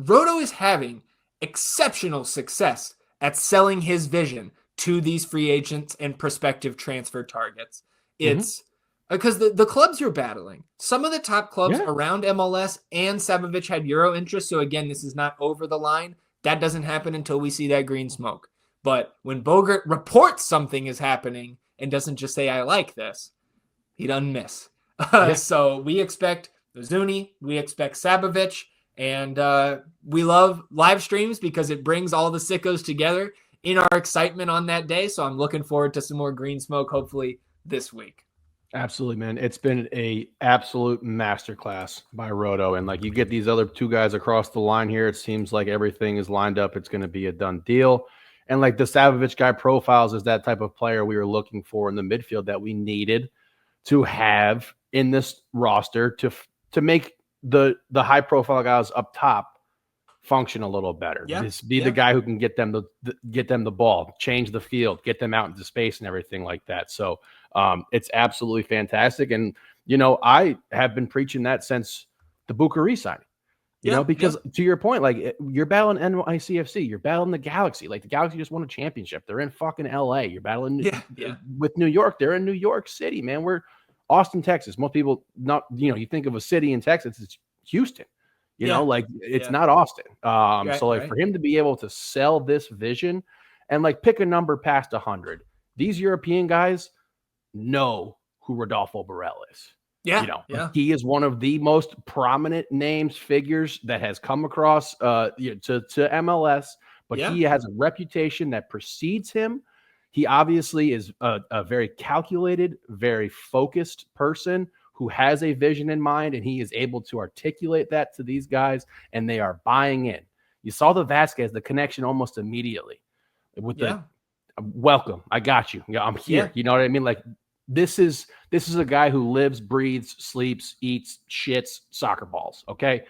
Rodo is having exceptional success at selling his vision to these free agents and prospective transfer targets. It's because the clubs you're battling, some of the top clubs around MLS and Sabovic had Euro interest. So again, this is not over the line. That doesn't happen until we see that green smoke. But when Bogert reports something is happening and doesn't just say, I like this, he doesn't miss. So we expect Uzuni, we expect Sabovic, and we love live streams because it brings all the sickos together in our excitement on that day. So I'm looking forward to some more green smoke, hopefully this week. Absolutely, man. It's been a absolute masterclass by Rodo. And like you get these other two guys across the line here, it seems like everything is lined up. It's going to be a done deal. And like the Sabovic guy profiles is that type of player we were looking for in the midfield that we needed to have in this roster to make the high profile guys up top function a little better. Be the guy who can get them the ball, change the field, get them out into space and everything like that. So it's absolutely fantastic. And, I have been preaching that since the Bucharest signing, because to your point, like you're battling NYCFC, you're battling the Galaxy. Like the Galaxy just won a championship. They're in fucking LA. You're battling with New York. They're in New York City, man. We're Austin, Texas. Most people you think of a city in Texas, it's Houston. It's not Austin. For him to be able to sell this vision and like pick a number past 100, these European guys know who Rodolfo Borrell is. He is one of the most prominent names, figures that has come across to MLS, but he has a reputation that precedes him. He obviously is a very calculated, very focused person who has a vision in mind, and he is able to articulate that to these guys, and they are buying in. You saw the Vasquez, the connection almost immediately with the welcome. I got you. I'm here. You know what I mean? Like this is a guy who lives, breathes, sleeps, eats, shits soccer balls. Okay.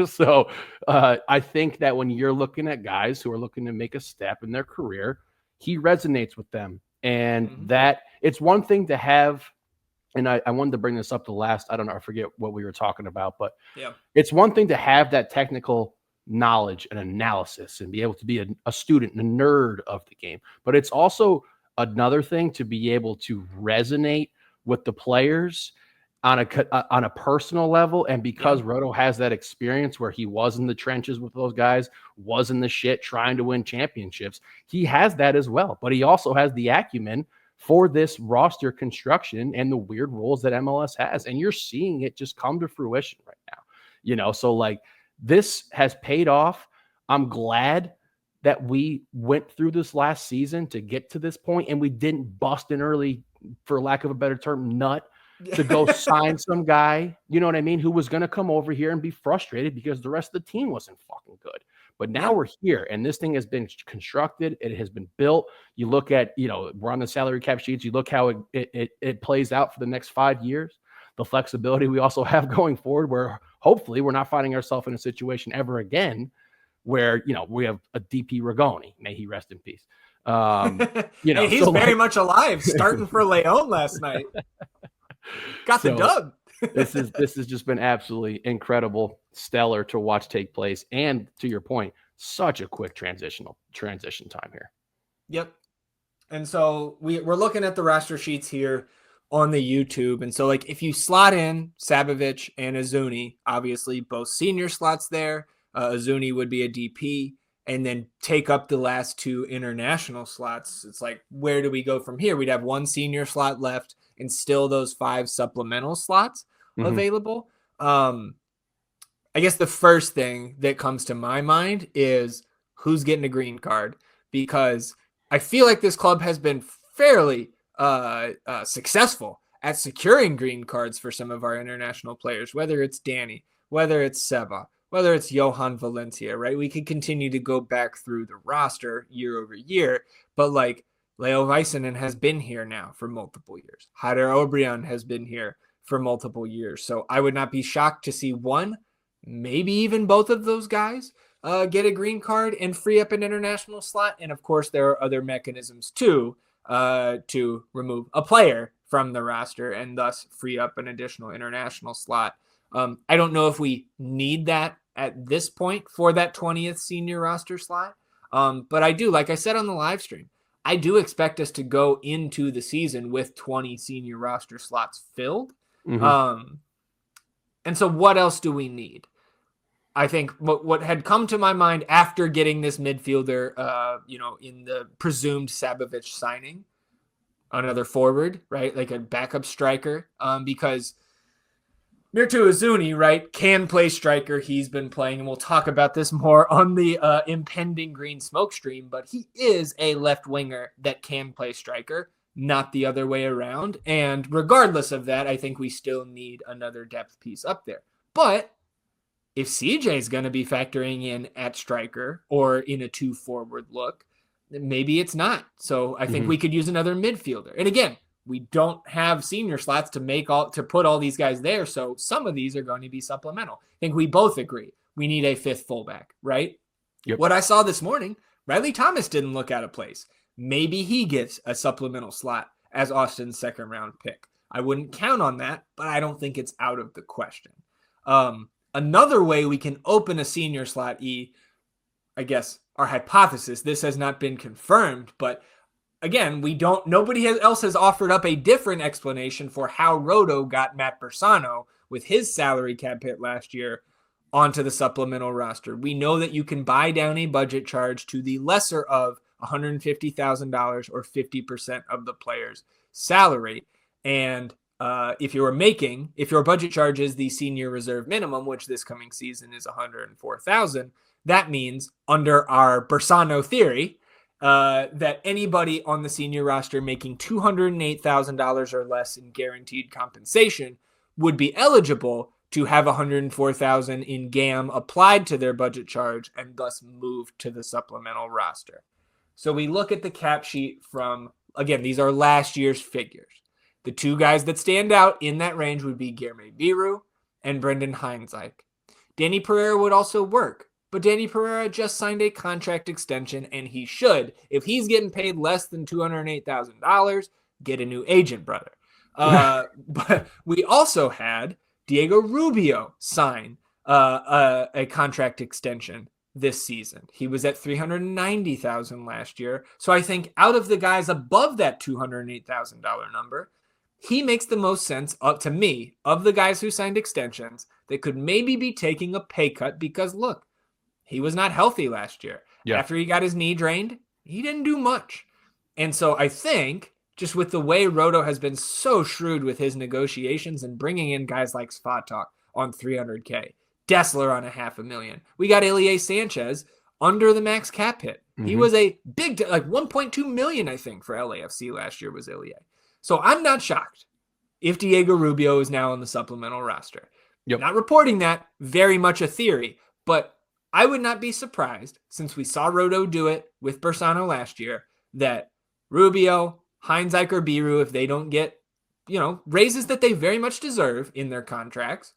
So I think that when you're looking at guys who are looking to make a step in their career, he resonates with them. And that it's one thing to have, and I wanted to bring this up the last, I don't know, I forget what we were talking about, but Yeah. it's one thing to have that technical knowledge and analysis and be able to be a student, a nerd of the game. But it's also another thing to be able to resonate with the players on a personal level. And because Rodo has that experience where he was in the trenches with those guys, was in the shit trying to win championships, he has that as well. But he also has the acumen for this roster construction and the weird rules that MLS has. And you're seeing it just come to fruition right now. So like this has paid off. I'm glad that we went through this last season to get to this point and we didn't bust an early, for lack of a better term, nut to go sign some guy, you know what I mean, who was going to come over here and be frustrated because the rest of the team wasn't fucking good. But now we're here and this thing has been constructed. It has been built. You look at, we're on the salary cap sheets. You look how it plays out for the next 5 years, the flexibility we also have going forward, where hopefully we're not finding ourselves in a situation ever again where, we have a DP Rigoni. May he rest in peace. Hey, he's very much alive, starting for Leon last night. Got the dub. this has just been absolutely incredible, stellar to watch take place. And to your point, such a quick transition time here. Yep. And so we're looking at the roster sheets here on the YouTube. And so like if you slot in Sabovic and Uzuni, obviously both senior slots there, Uzuni would be a DP, and then take up the last two international slots. It's like, where do we go from here? We'd have one senior slot left and still those 5 supplemental slots available. I guess the first thing that comes to my mind is who's getting a green card, because I feel like this club has been fairly successful at securing green cards for some of our international players, whether it's Danny, whether it's Seba, whether it's Johan Valencia, right? We could continue to go back through the roster year over year, but like Leo Väisänen has been here now for multiple years. Haider Obrian has been here for multiple years. So I would not be shocked to see one, maybe even both of those guys get a green card and free up an international slot. And of course, there are other mechanisms too to remove a player from the roster and thus free up an additional international slot. I don't know if we need that at this point for that 20th senior roster slot. But I do, like I said on the live stream, I do expect us to go into the season with 20 senior roster slots filled. And so what else do we need? I think what had come to my mind after getting this midfielder, in the presumed Sabovic signing, another forward, right? Like a backup striker, because Mirtu Uzuni, right, can play striker. He's been playing, and we'll talk about this more on the impending green smoke stream, but he is a left winger that can play striker, not the other way around. And regardless of that, I think we still need another depth piece up there. But if CJ is going to be factoring in at striker or in a 2 forward look, then maybe it's not. So I think we could use another midfielder. And again, we don't have senior slots to put all these guys there. So some of these are going to be supplemental. I think we both agree we need a 5th fullback, right? Yep. What I saw this morning, Riley Thomas didn't look out of place. Maybe he gets a supplemental slot as Austin's 2nd round pick. I wouldn't count on that, but I don't think it's out of the question. Another way we can open a senior slot, I guess our hypothesis, this has not been confirmed, but again, nobody else has offered up a different explanation for how Rodo got Matt Bersano with his salary cap hit last year onto the supplemental roster. We know that you can buy down a budget charge to the lesser of $150,000 or 50% of the player's salary. And if your budget charge is the senior reserve minimum, which this coming season is $104,000, that means under our Bersano theory, that anybody on the senior roster making $208,000 or less in guaranteed compensation would be eligible to have $104,000 in GAM applied to their budget charge and thus moved to the supplemental roster. So we look at the cap sheet from, again, these are last year's figures. The 2 guys that stand out in that range would be Guilherme Biru and Brendan Heinzike. Danny Pereira would also work. But Danny Pereira just signed a contract extension, and he should. If he's getting paid less than $208,000, get a new agent, brother. But we also had Diego Rubio sign a contract extension this season. He was at $390,000 last year. So I think out of the guys above that $208,000 number, he makes the most sense to me of the guys who signed extensions that could maybe be taking a pay cut because look, he was not healthy last year. Yeah. After he got his knee drained, he didn't do much. And so I think just with the way Rodo has been so shrewd with his negotiations and bringing in guys like Svatak on $300K, Dessler on $500,000. We got Ilie Sanchez under the max cap hit. Mm-hmm. He was a big, like $1.2 million, I think, for LAFC last year was Ilie. So I'm not shocked if Diego Rubio is now on the supplemental roster. Yep. Not reporting that, very much a theory, but I would not be surprised, since we saw Rodo do it with Bersano last year, that Rubio, Heinzeicher, Biru, if they don't get, raises that they very much deserve in their contracts,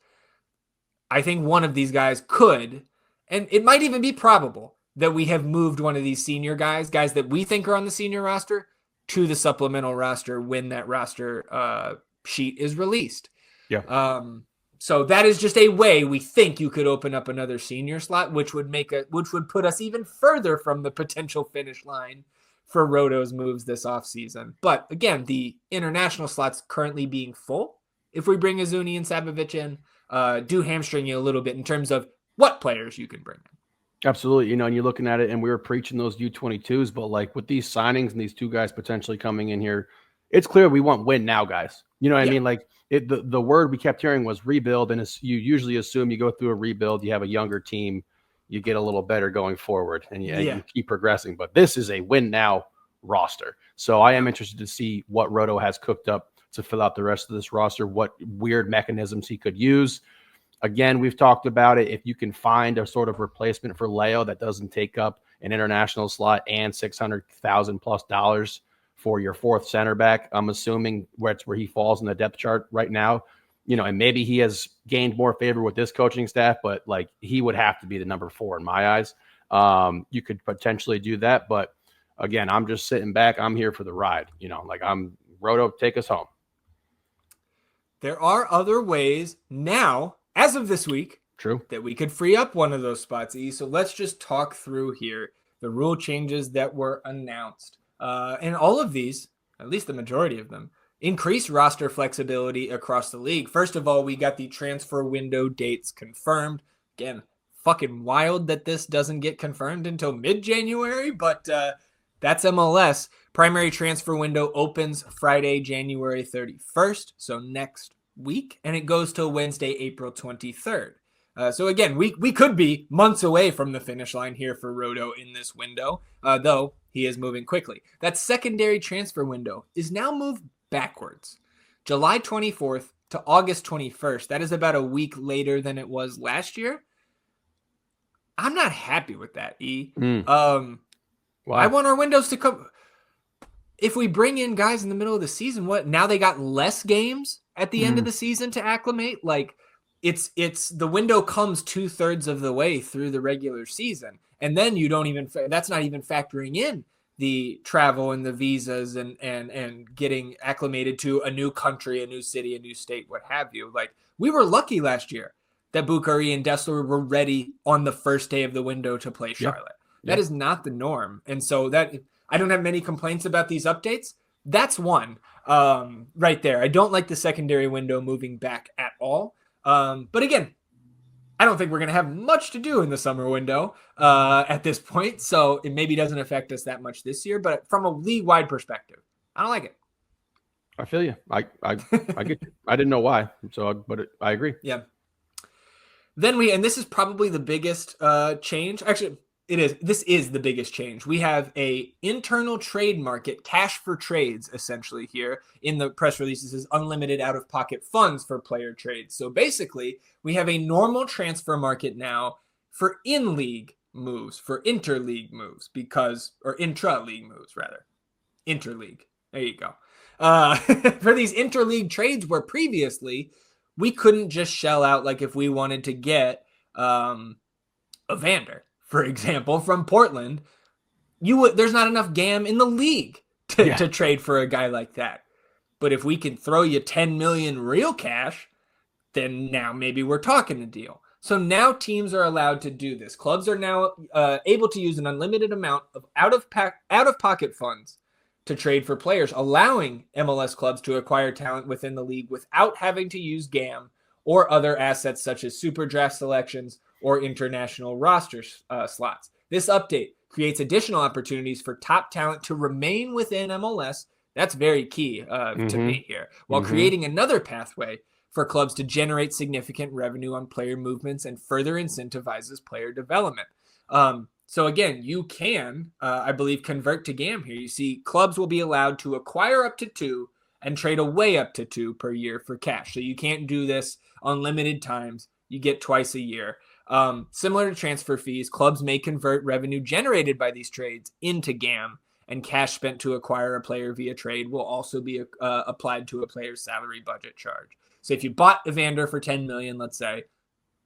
I think one of these guys could, and it might even be probable, that we have moved one of these senior guys that we think are on the senior roster, to the supplemental roster when that roster sheet is released. Yeah. So that is just a way we think you could open up another senior slot, which would put us even further from the potential finish line for Rodo's moves this offseason. But again, the international slots currently being full, if we bring Uzuni and Sabovic in, do hamstring you a little bit in terms of what players you can bring in. Absolutely. And you're looking at it, and we were preaching those U22s, but like with these signings and these two guys potentially coming in here, it's clear we want win now, guys. You know what I mean? Like the word we kept hearing was rebuild, and you usually assume you go through a rebuild, you have a younger team, you get a little better going forward, and you keep progressing. But this is a win now roster. So I am interested to see what Rodo has cooked up to fill out the rest of this roster, what weird mechanisms he could use. Again, we've talked about it. If you can find a sort of replacement for Leo that doesn't take up an international slot and $600,000+ for your fourth center back, I'm assuming where he falls in the depth chart right now, and maybe he has gained more favor with this coaching staff, but like he would have to be the number 4 in my eyes. You could potentially do that, but again, I'm just sitting back. I'm here for the ride. I'm Rodo, take us home. There are other ways now, as of this week, that we could free up one of those spots, E. So let's just talk through here the rule changes that were announced. And all of these, at least the majority of them, increase roster flexibility across the league. First of all, we got the transfer window dates confirmed. Again, fucking wild that this doesn't get confirmed until mid-January, but that's MLS. Primary transfer window opens Friday, January 31st, so next week, and it goes till Wednesday, April 23rd. So again, we could be months away from the finish line here for Rodo in this window, though he is moving quickly. That secondary transfer window is now moved backwards. July 24th to August 21st. That is about a week later than it was last year. I'm not happy with that, E. Wow. I want our windows to come. If we bring in guys in the middle of the season, what? Now they got less games at the end of the season to acclimate? Like, it's the window comes 2/3 of the way through the regular season. And then that's not even factoring in the travel and the visas and getting acclimated to a new country, a new city, a new state, what have you. Like, we were lucky last year that Bukhari and Dessler were ready on the first day of the window to play Charlotte. That is not the norm. And so I don't have many complaints about these updates. That's one right there. I don't like the secondary window moving back at all. But again, I don't think we're going to have much to do in the summer window at this point. So it maybe doesn't affect us that much this year. But from a league-wide perspective, I don't like it. I feel you. I get you. I didn't know why. I agree. Yeah. Then and this is probably the biggest change. Actually, it is. This is the biggest change. We have a internal trade market, cash for trades, essentially here in the press release. This is unlimited out-of-pocket funds for player trades. So basically, we have a normal transfer market now for in-league moves, for interleague moves, or intra-league moves, rather. Interleague. There you go. For these interleague trades where previously we couldn't just shell out, like if we wanted to get Evander, for example, from Portland, there's not enough GAM in the league to trade for a guy like that. But if we can throw you 10 million real cash, then now maybe we're talking a deal. So now teams are allowed to do this. Clubs are now able to use an unlimited amount of out-of-pocket funds to trade for players, allowing MLS clubs to acquire talent within the league without having to use GAM or other assets such as super draft selections or international roster slots. This update creates additional opportunities for top talent to remain within MLS. That's very key to me here, while creating another pathway for clubs to generate significant revenue on player movements and further incentivizes player development. So again, you can, I believe, convert to GAM here. You see, clubs will be allowed to acquire up to 2 and trade away up to 2 per year for cash. So you can't do this unlimited times. You get twice a year. Similar to transfer fees, clubs may convert revenue generated by these trades into GAM, and cash spent to acquire a player via trade will also be applied to a player's salary budget charge. So if you bought Evander for 10 million, let's say,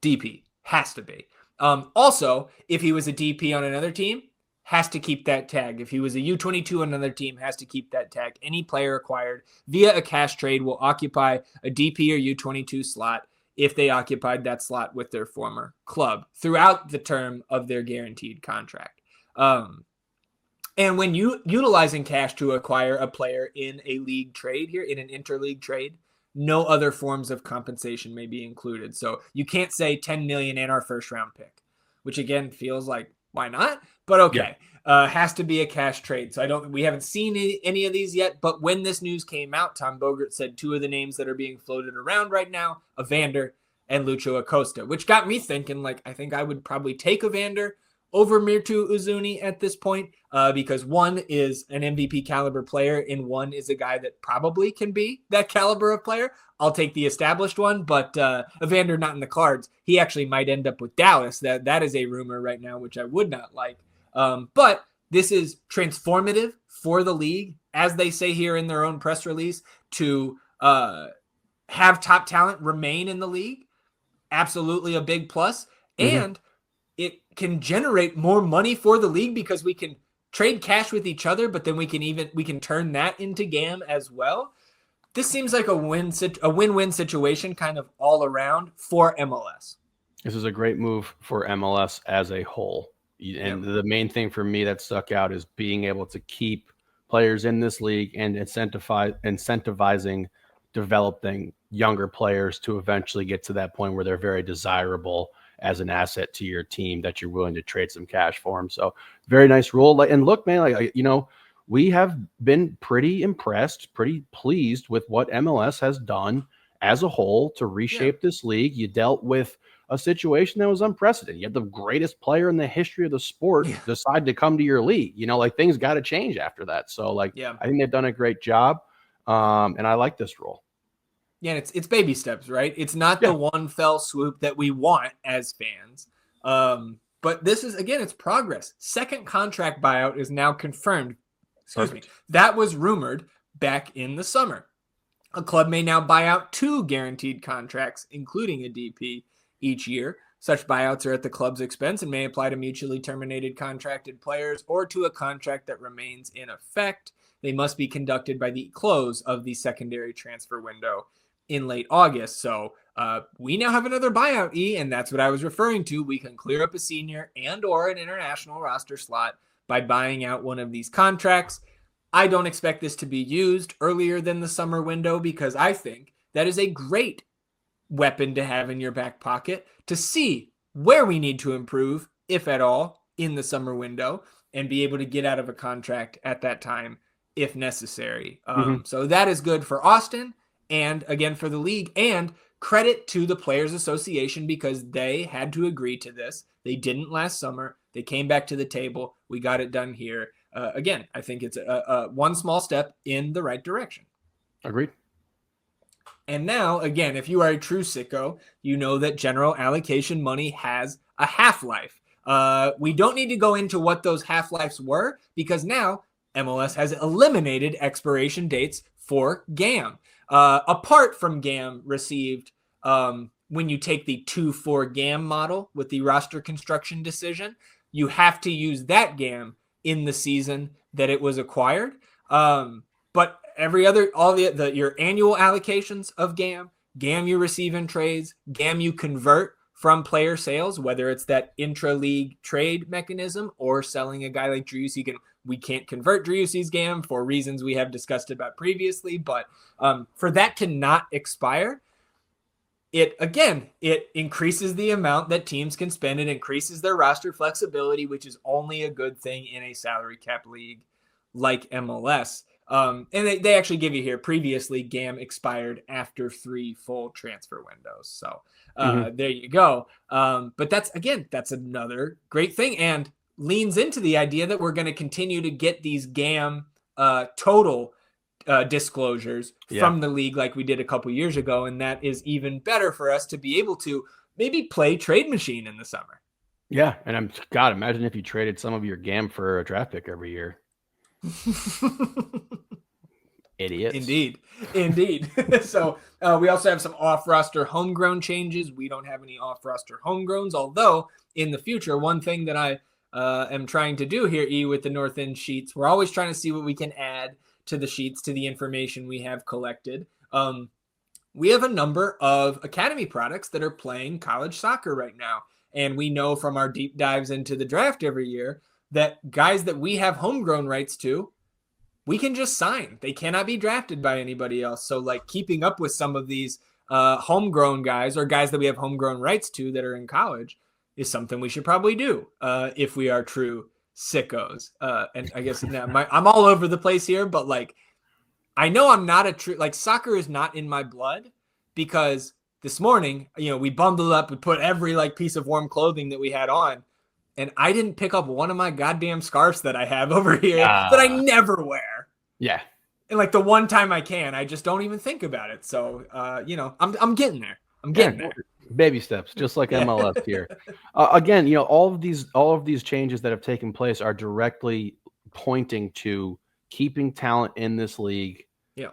DP has to be. Also, if he was a DP on another team, has to keep that tag. If he was a U22 on another team, has to keep that tag. Any player acquired via a cash trade will occupy a DP or U22 slot if they occupied that slot with their former club throughout the term of their guaranteed contract. And when utilizing cash to acquire a player in a league trade here, in an interleague trade, no other forms of compensation may be included. So you can't say 10 million and our first round pick, which again feels like, why not? But okay, has to be a cash trade. So we haven't seen any of these yet, but when this news came out, Tom Bogert said 2 of the names that are being floated around right now, Evander and Lucho Acosta, which got me thinking, like, I think I would probably take Evander over Mirtu Uzuni at this point, because one is an MVP caliber player and one is a guy that probably can be that caliber of player. I'll take the established one, but Evander not in the cards. He actually might end up with Dallas. That is a rumor right now, which I would not like. But this is transformative for the league, as they say here in their own press release, to have top talent remain in the league. Absolutely a big plus. And it can generate more money for the league because we can trade cash with each other, but then we can turn that into GAM as well. This seems like a win-win situation kind of all around for MLS. This is a great move for MLS as a whole. And the main thing for me that stuck out is being able to keep players in this league and incentivizing developing younger players to eventually get to that point where they're very desirable as an asset to your team that you're willing to trade some cash for them. So very nice rule. And look, man, we have been pretty impressed, pretty pleased with what MLS has done as a whole to reshape this league. You dealt with a situation that was unprecedented. You had the greatest player in the history of the sport decide to come to your league. Things got to change after that. So I think they've done a great job. And I like this rule. Yeah, it's baby steps, right? It's not the one fell swoop that we want as fans. But this is, again, it's progress. Second contract buyout is now confirmed. Excuse me. That was rumored back in the summer. A club may now buy out 2 guaranteed contracts, including a DP, each year. Such buyouts are at the club's expense and may apply to mutually terminated contracted players or to a contract that remains in effect. They must be conducted by the close of the secondary transfer window in late August. So we now have another buyout, and that's what I was referring to. We can clear up a senior and or an international roster slot by buying out one of these contracts. I don't expect this to be used earlier than the summer window because I think that is a great weapon to have in your back pocket to see where we need to improve, if at all, in the summer window and be able to get out of a contract at that time if necessary. So that is good for Austin and, again, for the league, and credit to the Players Association because they had to agree to this. They didn't last summer. They came back to the table. We got it done here. Again, I think it's a one small step in the right direction. Agreed. And now, again, if you are a true sicko, you know that general allocation money has a half-life. We don't need to go into what those half-lives were because now MLS has eliminated expiration dates for GAM. Apart from GAM received when you take the 2-4 GAM model with the roster construction decision, you have to use that GAM in the season that it was acquired. But your annual allocations of GAM you receive in trades, GAM you convert from player sales, whether it's that intra-league trade mechanism or selling a guy like Driussi. We can't convert Driussi's GAM for reasons we have discussed about previously, but for that to not expire, it increases the amount that teams can spend. It increases their roster flexibility, which is only a good thing in a salary cap league like MLS. And they actually give you here, previously GAM expired after 3 full transfer windows. So there you go. But that's another great thing, and leans into the idea that we're going to continue to get these GAM total disclosures from the league like we did a couple years ago. And that is even better for us to be able to maybe play trade machine in the summer. Yeah. And imagine if you traded some of your GAM for a draft pick every year. Idiots. Indeed. So we also have some off-roster homegrown changes. We don't have any off-roster homegrowns, although in the future, one thing that I am trying to do here, with the North End sheets, we're always trying to see what we can add to the sheets, to the information we have collected. We have a number of academy products that are playing college soccer right now. And we know from our deep dives into the draft every year that guys that we have homegrown rights to, we can just sign. They cannot be drafted by anybody else. So like keeping up with some of these homegrown guys, or guys that we have homegrown rights to that are in college, is something we should probably do if we are true sickos. And I guess I'm all over the place here, but like, I know I'm not a true, like, soccer is not in my blood, because this morning, we bundled up and put every like piece of warm clothing that we had on, and I didn't pick up one of my goddamn scarves that I have over here that I never wear. Yeah. And like the one time I can, I just don't even think about it. So, I'm getting there. I'm getting there. Baby steps, just like MLS here. Again, all of these changes that have taken place are directly pointing to keeping talent in this league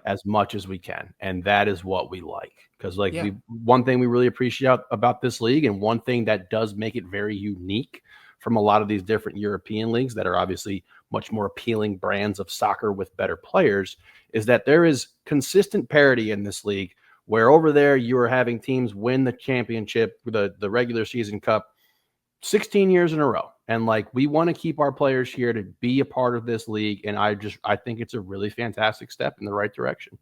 as much as we can, and that is what we like. Because one thing we really appreciate about this league, and one thing that does make it very unique from a lot of these different European leagues that are obviously much more appealing brands of soccer with better players, is that there is consistent parity in this league, where over there you are having teams win the championship, the regular season cup, 16 years in a row. And like, we want to keep our players here to be a part of this league. And I think it's a really fantastic step in the right direction.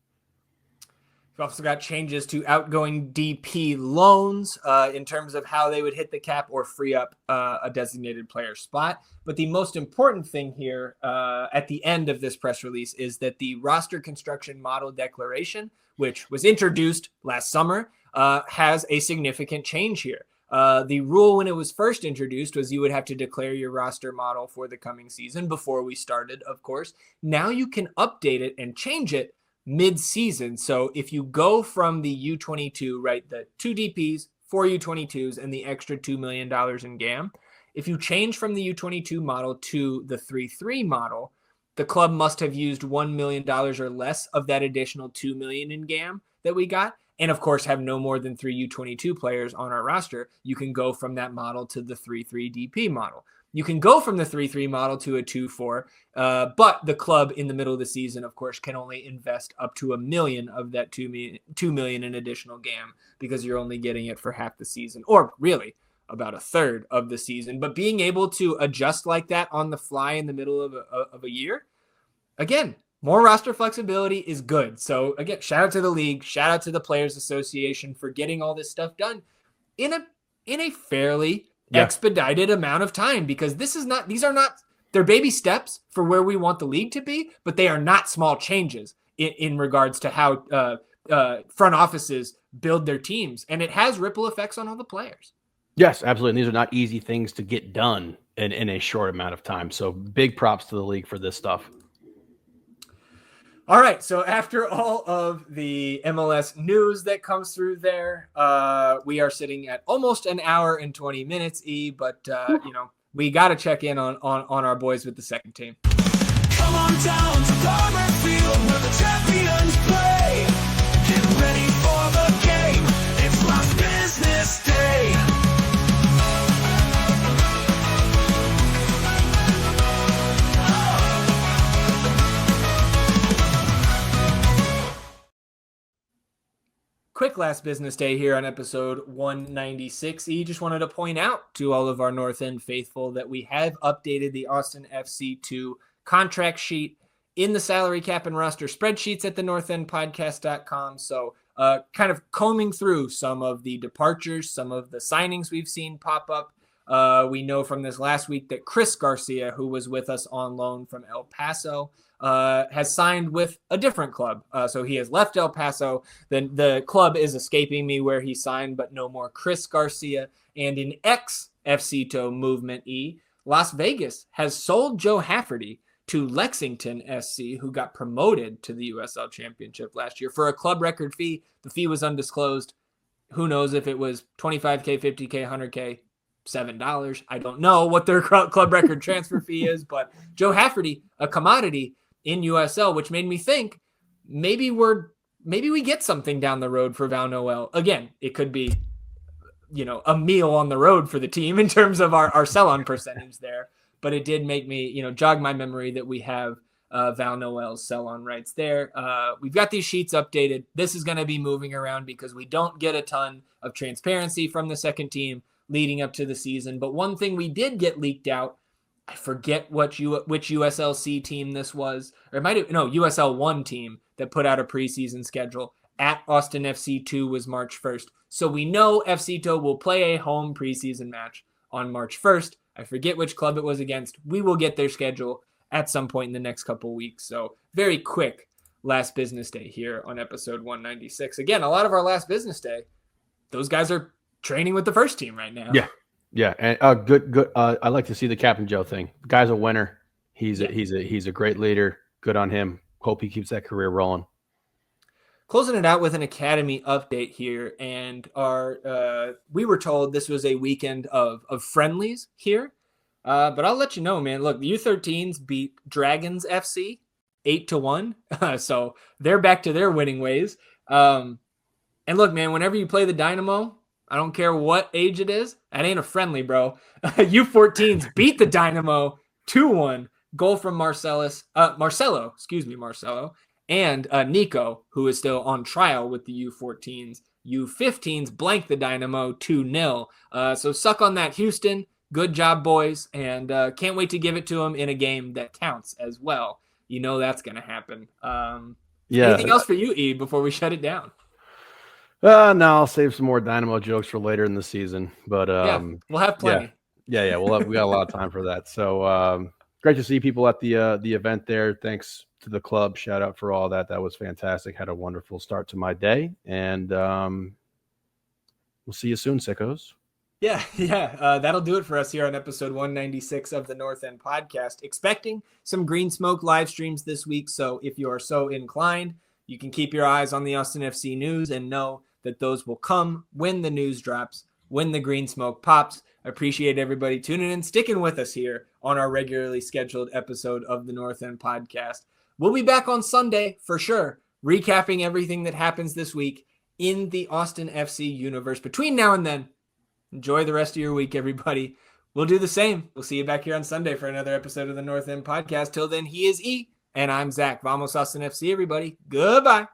We've also got changes to outgoing DP loans in terms of how they would hit the cap or free up a designated player spot. But the most important thing here at the end of this press release is that the roster construction model declaration, which was introduced last summer, has a significant change here. The rule when it was first introduced was you would have to declare your roster model for the coming season before we started, of course. Now you can update it and change it mid-season. So if you go from the U22, right, the 2 DPs, 4 U22s, and the extra $2 million in GAM, if you change from the U22 model to the 3-3 model, the club must have used $1 million or less of that additional $2 million in GAM that we got, and of course have no more than 3 U22 players on our roster. You can go from that model to the 3-3 DP model. You can go from the 3-3 model to a 2-4, but the club in the middle of the season, of course, can only invest up to $1 million of that $2 million in additional GAM, because you're only getting it for half the season, or really about a third of the season. But being able to adjust like that on the fly in the middle of a year, again, more roster flexibility is good. So again, shout out to the league, shout out to the Players Association for getting all this stuff done in a fairly expedited amount of time, because these are not, they're baby steps for where we want the league to be, but they are not small changes in regards to how front offices build their teams, and it has ripple effects on all the players. Yes, absolutely. And these are not easy things to get done in a short amount of time. So big props to the league for this stuff. All right, so after all of the MLS news that comes through there, we are sitting at almost an hour and 20 minutes, but we got to check in on our boys with the second team. Come on down to Farmer Field where the champions play. Get ready for the game. It's my business. quick last business day here on episode 196. Just wanted to point out to all of our North End faithful that we have updated the Austin FC2 contract sheet in the salary cap and roster spreadsheets at the northendpodcast.com. So kind of combing through some of the departures, some of the signings we've seen pop up. We know from this last week that Chris Garcia, who was with us on loan from El Paso, has signed with a different club. So he has left El Paso. Then the club is escaping me where he signed, but no more Chris Garcia. And in ex-FCTO movement Las Vegas has sold Joe Hafferty to Lexington SC, who got promoted to the USL Championship last year for a club record fee. The fee was undisclosed. Who knows if it was $25K, $50K, $100K, $7. I don't know what their club record transfer fee is, but Joe Hafferty, a commodity in USL, which made me think maybe we get something down the road for Val Noel. Again, it could be, a meal on the road for the team in terms of our sell-on percentage there. But it did make me, jog my memory that we have Val Noel's sell-on rights there. We've got these sheets updated. This is going to be moving around because we don't get a ton of transparency from the second team leading up to the season. But one thing we did get leaked out, I forget which USLC team this was, or it might have, USL 1 team that put out a preseason schedule at Austin FC 2 was March 1st. So we know FC2 will play a home preseason match on March 1st. I forget which club it was against. We will get their schedule at some point in the next couple of weeks. So very quick last business day here on episode 196. Again, a lot of our last business day, those guys are training with the first team right now. Yeah, and good. I like to see the Captain Joe thing. The guy's a winner. He's a great leader. Good on him. Hope he keeps that career rolling. Closing it out with an academy update here, and we were told this was a weekend of friendlies here, but I'll let you know, man. Look, the U13s beat Dragons FC 8-1, so they're back to their winning ways. And look, man, whenever you play the Dynamo, I don't care what age it is. That ain't a friendly, bro. U14s beat the Dynamo 2-1. Goal from Marcelo, and Nico, who is still on trial with the U14s. U15s blanked the Dynamo 2-0. So suck on that, Houston. Good job, boys. And can't wait to give it to them in a game that counts as well. That's going to happen. Anything else for you, E, before we shut it down? No, I'll save some more Dynamo jokes for later in the season. But we'll have plenty. Yeah. We got a lot of time for that. So great to see people at the event there. Thanks to the club. Shout out for all that. That was fantastic. Had a wonderful start to my day. And we'll see you soon, sickos. Yeah. That'll do it for us here on episode 196 of the North End Podcast. Expecting some Green Smoke live streams this week. So if you are so inclined, you can keep your eyes on the Austin FC news and know that those will come when the news drops, when the green smoke pops. I appreciate everybody tuning in, sticking with us here on our regularly scheduled episode of the North End Podcast. We'll be back on Sunday for sure, recapping everything that happens this week in the Austin FC universe. Between now and then, enjoy the rest of your week, everybody. We'll do the same. We'll see you back here on Sunday for another episode of the North End Podcast. Till then, he is E, and I'm Zach. Vamos Austin FC, everybody. Goodbye.